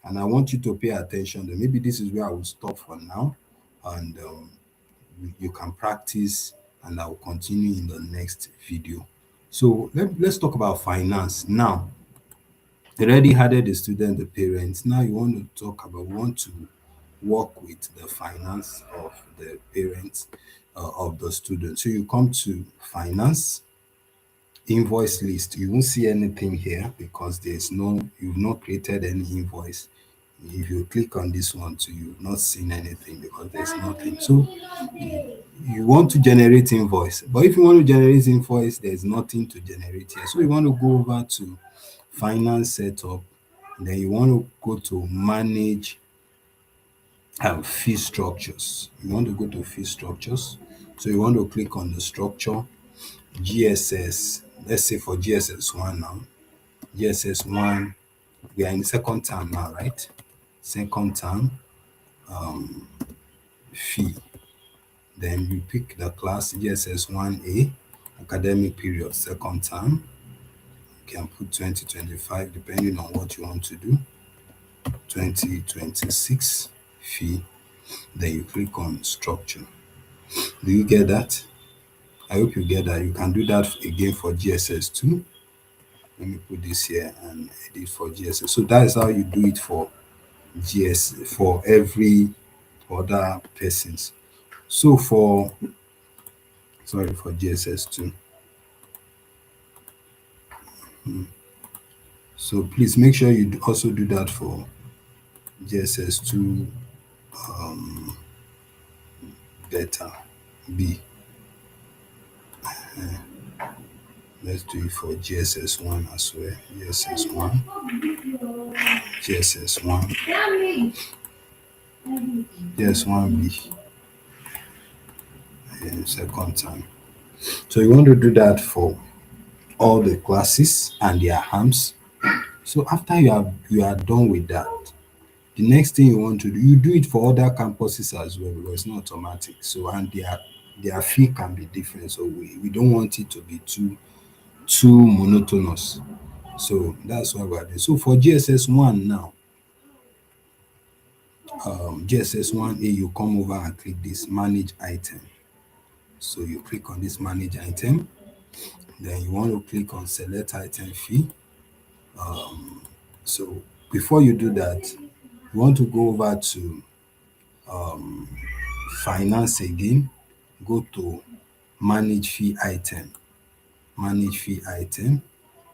and I want you to pay attention. That maybe this is where I will stop for now, and you can practice, and I will continue in the next video. So let's talk about finance now. You already added the student, the parents. Now you want to talk about, we want to work with the finance of the parents of the student. So you come to finance, invoice list. You won't see anything here because you've not created any invoice. If you click on this one too, you've not seen anything because there's nothing. So you want to generate invoice, but if you want to generate invoice, there's nothing to generate here. So you want to go over to finance setup, then you want to go to manage fee structures. You want to go to fee structures. So you want to click on the structure, GSS. Let's say for GSS1 now. GSS1, we are in second term now, right? Second term fee. Then you pick the class GSS1A, academic period, second term. You can put 2025 depending on what you want to do. 2026 fee. Then you click on structure. Do you get that? I hope you get that. You can do that again for GSS2. Let me put this here and edit for GSS. So that is how you do it for for every other persons. So for GSS2. So please make sure you also do that for GSS2 beta B. Let's do it for GSS1 as well. GSS1, GSS1, GS1B, and second time. So you want to do that for all the classes and their arms. So after you are done with that, the next thing you want to do, you do it for other campuses as well because it's not automatic. So and their fee can be different. So we don't want it to be too monotonous. So that's why we're doing. So for GSS1 now, GSS1A, you come over and click this manage item. So you click on this manage item, then you want to click on select item fee. So before you do that, you want to go over to finance again, go to manage fee item, manage fee item.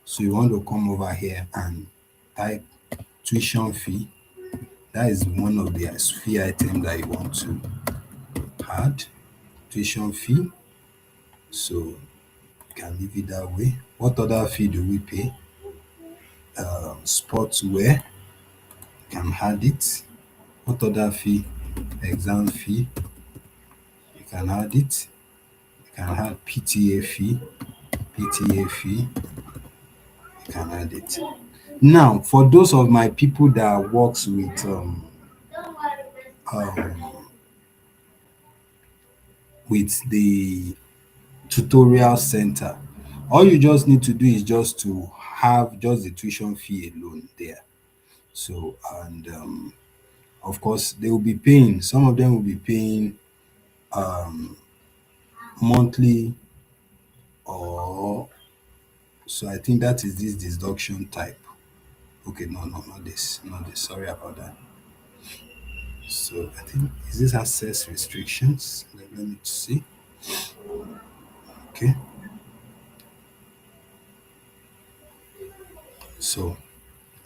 So you want to come over here and type tuition fee. That is one of the fee items that you want to add, tuition fee. So you can leave it that way. What other fee do we pay? Sportswear, you can add it. What other fee? Exam fee, you can add it. You can add PTA fee, PTA fee, you can add it. Now, for those of my people that works um, with the tutorial center, all you just need to do is just to have just the tuition fee alone there. So and of course they will be paying. Some of them will be paying monthly, or so I think that is this deduction type. Okay, no, not this, not this. Sorry about that. So I think is this access restrictions? Let me see. Okay, so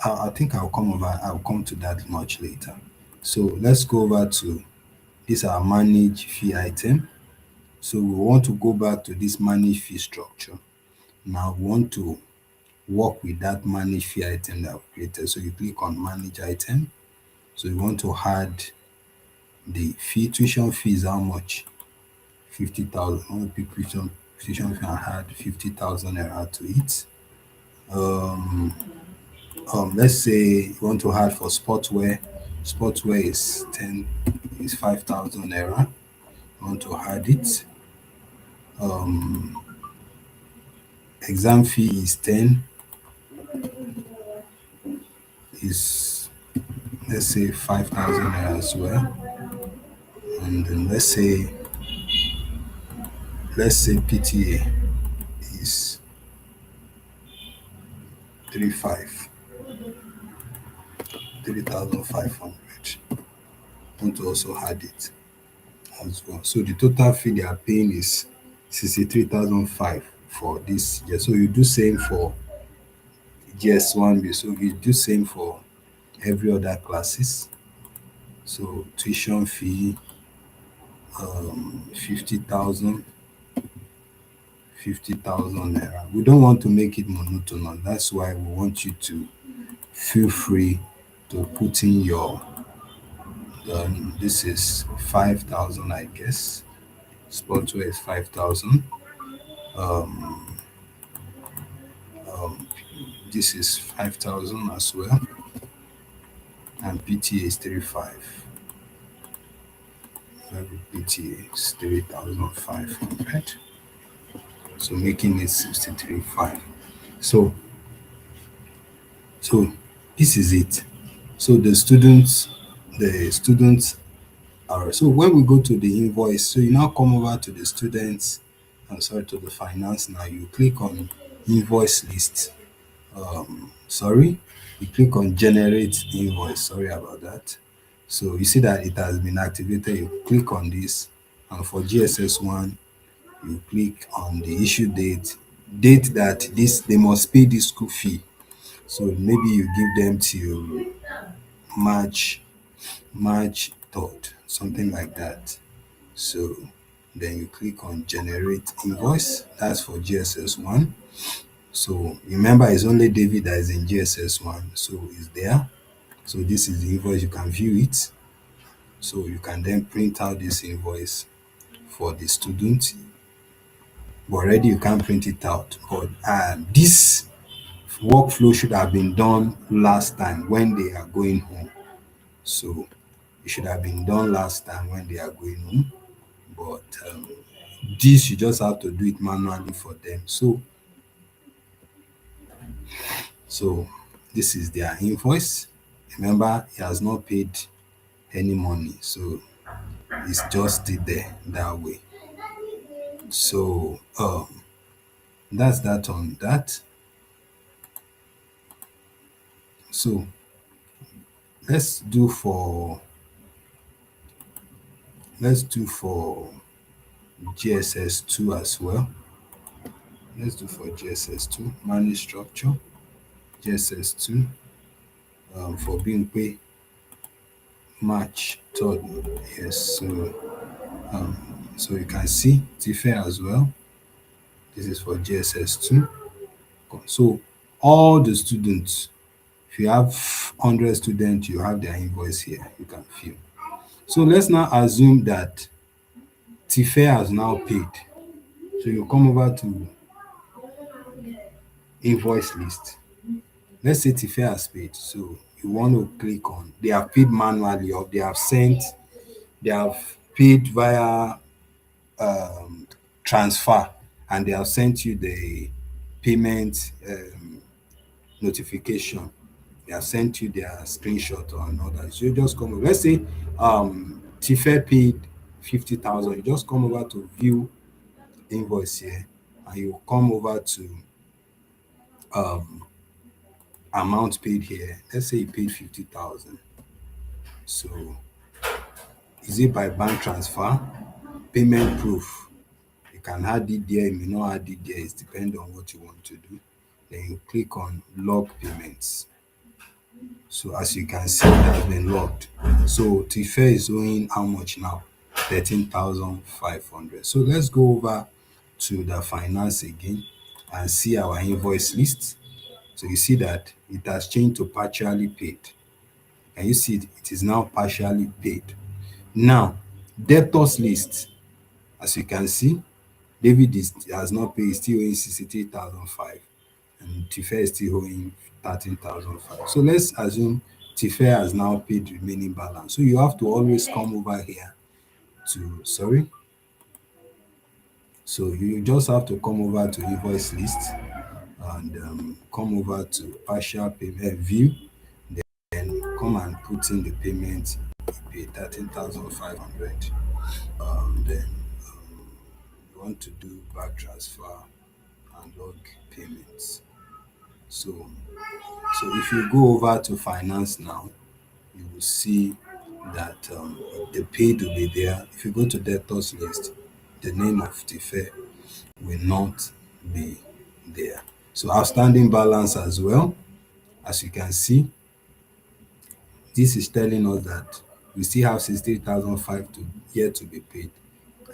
I think I'll come over. I'll come to that much later. So let's go over to This our manage fee item. So we want to go back to this manage fee structure. Now we want to work with that manage fee item that we created. So you click on manage item. So you want to add the fee. Tuition fee is how much? 50,000. I want to pick tuition fee and add 50,000 naira to it. Um, let's say you want to add for sportswear. Sportswear is 5,000 naira. You want to add it. Exam fee is 10, is, let's say, 5,000 naira as well. And then let's say PTA is 35 3,500. Want to also add it as well. So the total fee they are paying is 63,005 for this year. So you do same for GS1B. So you do same for every other classes. So tuition fee 50,000, 50,000 naira. We don't want to make it monotonous. That's why we want you to feel free to put in your this is 5,000, I guess. Sportswear is 5,000. This is 5,000 as well. And PTA is 35. Every PTA is 3,500. So making it 63,500. So so this is it. So the students are, so when we go to the invoice, so you now come over to the students, I'm sorry, to the finance. Now you click on invoice list. Sorry, you click on generate invoice. Sorry about that. So you see that it has been activated. You click on this, and for GSS1, you click on the issue date that this they must pay this school fee. So maybe you give them till March March 3rd, something like that. So then you click on generate invoice. That's for GSS1. So remember, it's only David that is in GSS1, so it's there. So this is the invoice. You can view it. So you can then print out this invoice for the student. But already you can't print it out. But this workflow should have been done last time when they are going home. So it should have been done last time when they are going home. But this you just have to do it manually for them. So this is their invoice. Remember, he has not paid any money, so it's just still there that way. So that's that on that. So let's do for let's do for GSS2 as well. Let's do for GSS2 manage structure. GSS2 for being paid March 3rd. Yes, so you can see TFE as well. This is for GSS2. So all the students, if you have 100 students, you have their invoice here. You can view. So let's now assume that TFE has now paid. So you come over to invoice list. Let's say TFE has paid. So you want to click on they have paid manually, or they have paid via transfer, and they have sent you the payment notification. They have sent you their screenshot or another. So you just come over. Let's say TFE paid 50,000. You just come over to view invoice here, and you come over to amount paid here. Let's say you paid 50,000. So is it by bank transfer? Payment proof. You can add it there, you may not add it there. It depends on what you want to do. Then you click on log payments. So as you can see, it has been logged. So TFE is owing how much now? 13,500. So let's go over to the finance again and see our invoice list. So you see that it has changed to partially paid. Can you see it? It is now partially paid. Now, debtors list, as you can see, David has not paid, he's still owing 63,005, and Tife is still owing 13,005. So let's assume Tife has now paid the remaining balance. So you have to always come over here to, sorry, so you just have to come over to invoice list and come over to partial payment view, then come and put in the payment you pay 13,500. Then you want to do back transfer and log payments. So if you go over to finance now, you will see that the paid will be there. If you go to debtors list, the name of Tife will not be there. So outstanding balance as well, as you can see, this is telling us that we still have 60,005 to yet to be paid,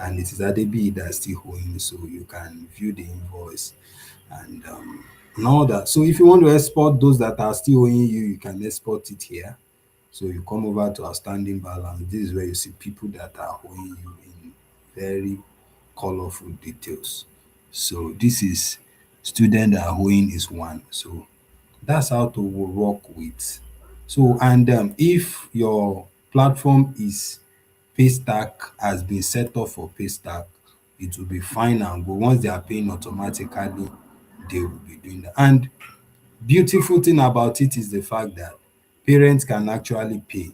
and it is Adebi that's still owing. So you can view the invoice and all that. So if you want to export those that are still owing you, you can export it here. So you come over to outstanding balance. This is where you see people that are owing you in very colorful details. So this is student that are owing is one. So that's how to work with. So and if your platform is Paystack has been set up for Paystack, it will be fine and go. Once they are paying automatically, they will be doing that. And beautiful thing about it is the fact that parents can actually pay.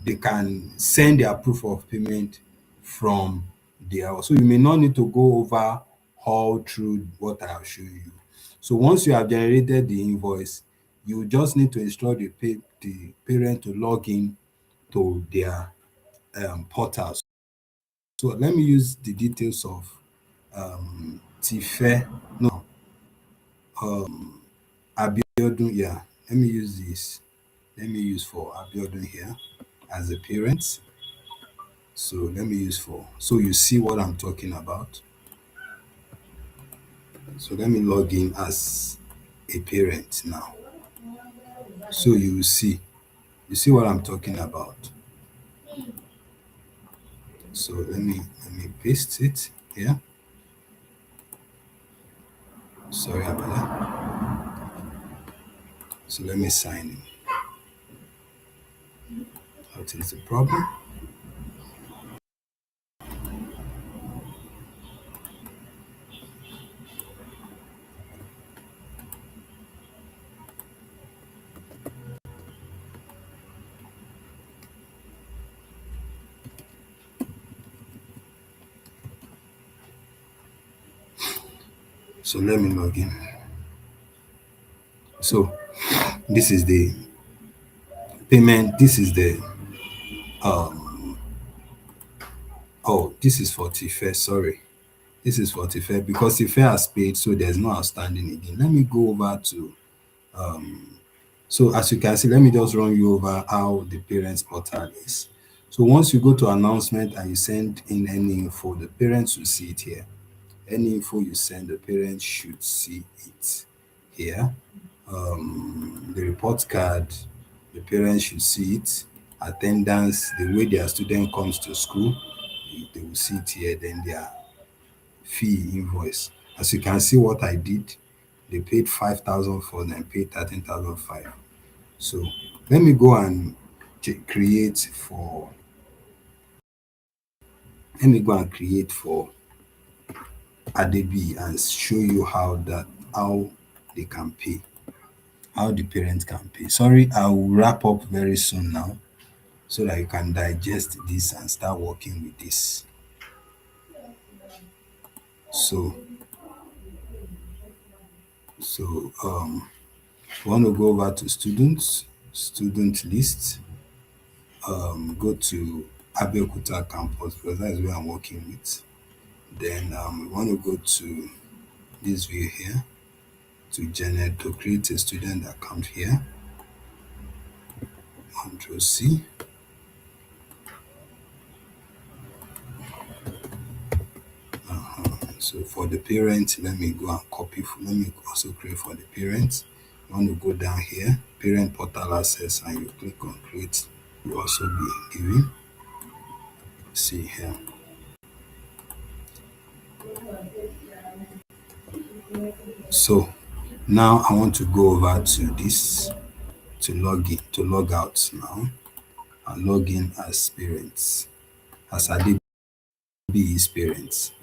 They can send their proof of payment from there. So you may not need to go over all through what I have shown you. So once you have generated the invoice, you just need to instruct the parent to log in to their portal. So let me use the details of Tife, no, Abiodun. Yeah, let me use this. Let me use for Abiodun here as a parent. So let me use for, so you see what I'm talking about. So let me log in as a parent now. So you see what I'm talking about. So let me paste it here. Sorry about that. So let me sign in. What is the problem? So let me log in. So this is the payment. This is the oh, this is for Tife. Sorry. This is for Tife because Tife has paid, so there's no outstanding again. Let me go over to so as you can see, let me just run you over how the parents portal is. So once you go to announcement and you send in any info, the parents will see it here. Any info you send, the parents should see it here. The report card, the parents should see it. Attendance, the way their student comes to school, they will see it here. Then their fee invoice. As you can see what I did, they paid 5,000 for them, paid 13,005. So let me go and create for, let me go and create for Adebi and show you how they can pay, how the parents can pay. Sorry, I will wrap up very soon now so that you can digest this and start working with this. So so we want to go over to student list, go to Abeokuta campus because that is where I'm working with. Then we want to go to this view here to generate to create a student account here. Control C. So for the parents, let me go and copy. Let me also create for the parents. You want to go down here, parent portal access, and you click on create. You also be given. See here. So now I want to go over to this to log in, to log out now, and log in as parents, as Adebi's parents.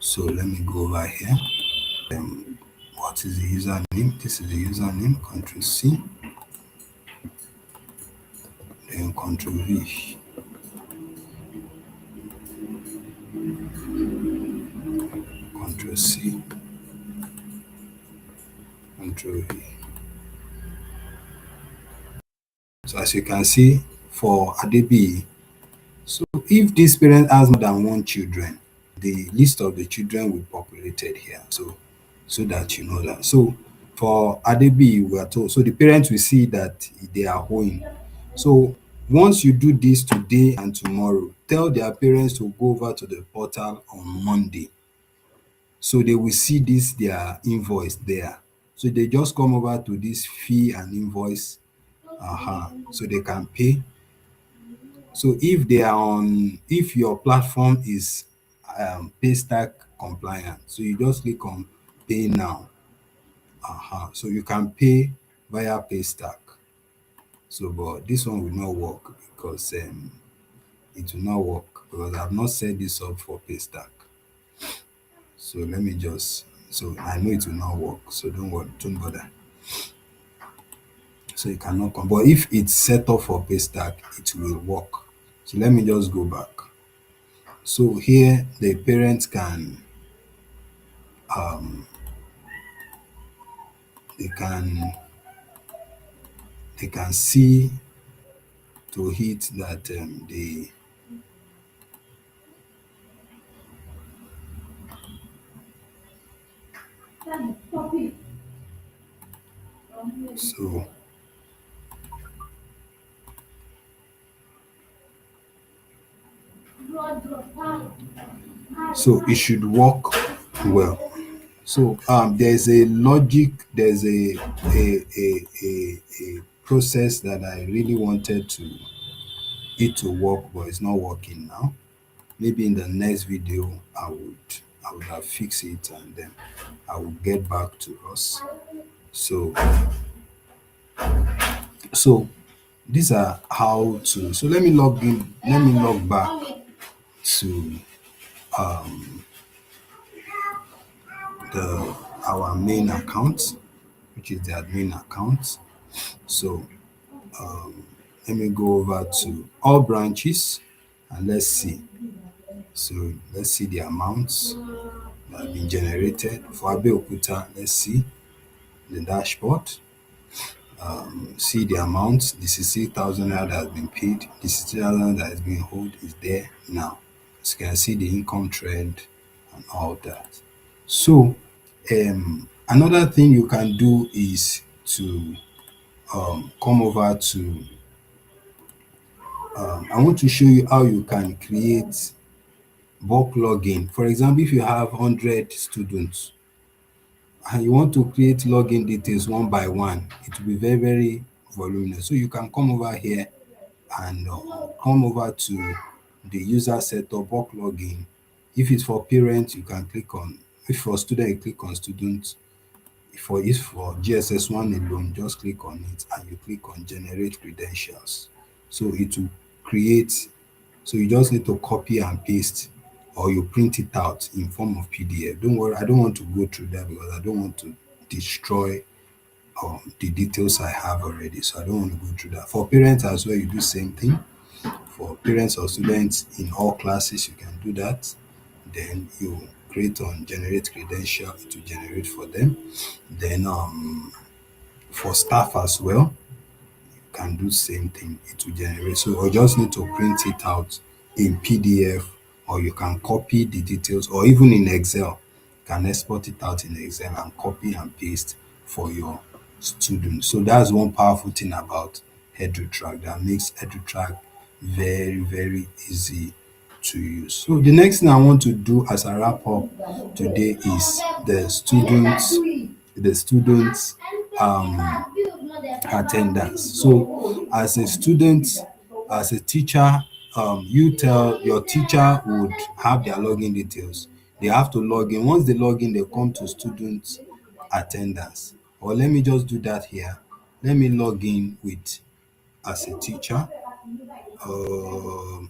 So let me go over here. What is the username? This is the username. Control C, then Control V. Control C, Control V. So as you can see, for Adebi, so if this parent has more than one children, the list of the children will be populated here. So that you know that. So for Adebi, we are told, so the parents will see that they are home. So once you do this today and tomorrow, tell their parents to go over to the portal on Monday. So they will see this their invoice there. So they just come over to this fee and invoice, so they can pay. So if they are on, if your platform is Paystack compliant, so you just click on pay now. So you can pay via Paystack. So but this one will not work because it will not work because I've not set this up for Paystack. So let me just, so I know it will not work. So don't worry, don't bother. So it cannot come. But if it's set up for Paystack, it will work. So let me just go back. So here the parents can they can they can see to hit that they, so so it should work well. So there's a logic, there's a process that I really wanted to it to work, but it's not working now. Maybe in the next video I would have fixed it and then I will get back to us. So so these are how to, so let me log in, let me log back to the our main account, which is the admin account. So let me go over to all branches and let's see. So let's see the amounts that have been generated. For Abeokuta, let's see the dashboard. See the amounts. The 60,000 that has been paid. The 60,000 that has been held is there now. As you can see the income trend and all that. So another thing you can do is to come over to I want to show you how you can create bulk login. For example, if you have 100 students and you want to create login details one by one, it will be very, very voluminous. So you can come over here and come over to the user setup bulk login. If it's for parents, you can click on, if for student, you click on student. If for GSS1 alone, just click on it and you click on generate credentials. So it will create, so you just need to copy and paste or you print it out in form of PDF. Don't worry, I don't want to go through that because I don't want to destroy the details I have already. So I don't want to go through that. For parents as well, you do same thing. For parents or students in all classes, you can do that. Then you create on generate credential to generate for them. Then for staff as well, can do same thing, it will generate. So you just need to print it out in PDF or you can copy the details or even in Excel. You can export it out in Excel and copy and paste for your students. So that's one powerful thing about EduTrack that makes EduTrack very, very easy to use. So the next thing I want to do as I wrap up today is the students attendance. So as a student, as a teacher, you tell your teacher would have their login details. They have to log in. Once they log in, they come to student attendance. Or let me just do that here. Let me log in with as a teacher. I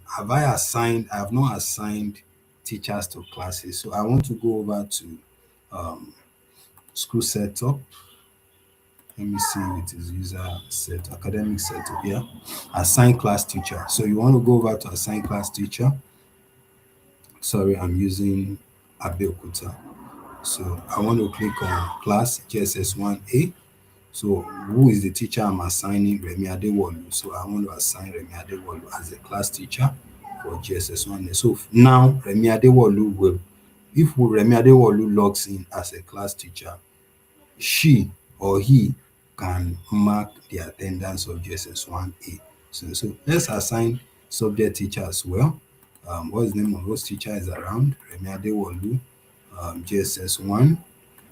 have not assigned teachers to classes. So I want to go over to school setup. Let me see if it is user set, academic setup. Yeah, assign class teacher. So you want to go over to assign class teacher. Sorry, I'm using Abeokuta. So I want to click on class GSS1A. So who is the teacher I'm assigning? Remi Adewolu. So I want to assign Remi Adewolu as a class teacher for GSS1A. So now Remi Adewolu will, if Remi Adewolu logs in as a class teacher, she or he can mark the attendance of GSS1A. So let's assign subject teacher as well. What's the name of those teacher is around? Remi Adewolu, GSS1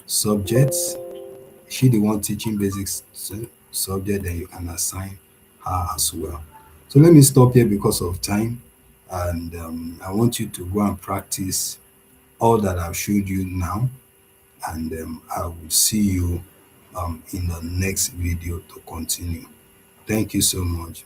subjects. She the one teaching basics subject, then you can assign her as well. So let me stop here because of time, and I want you to go and practice all that I've showed you now, and I will see you in the next video to continue. Thank you so much.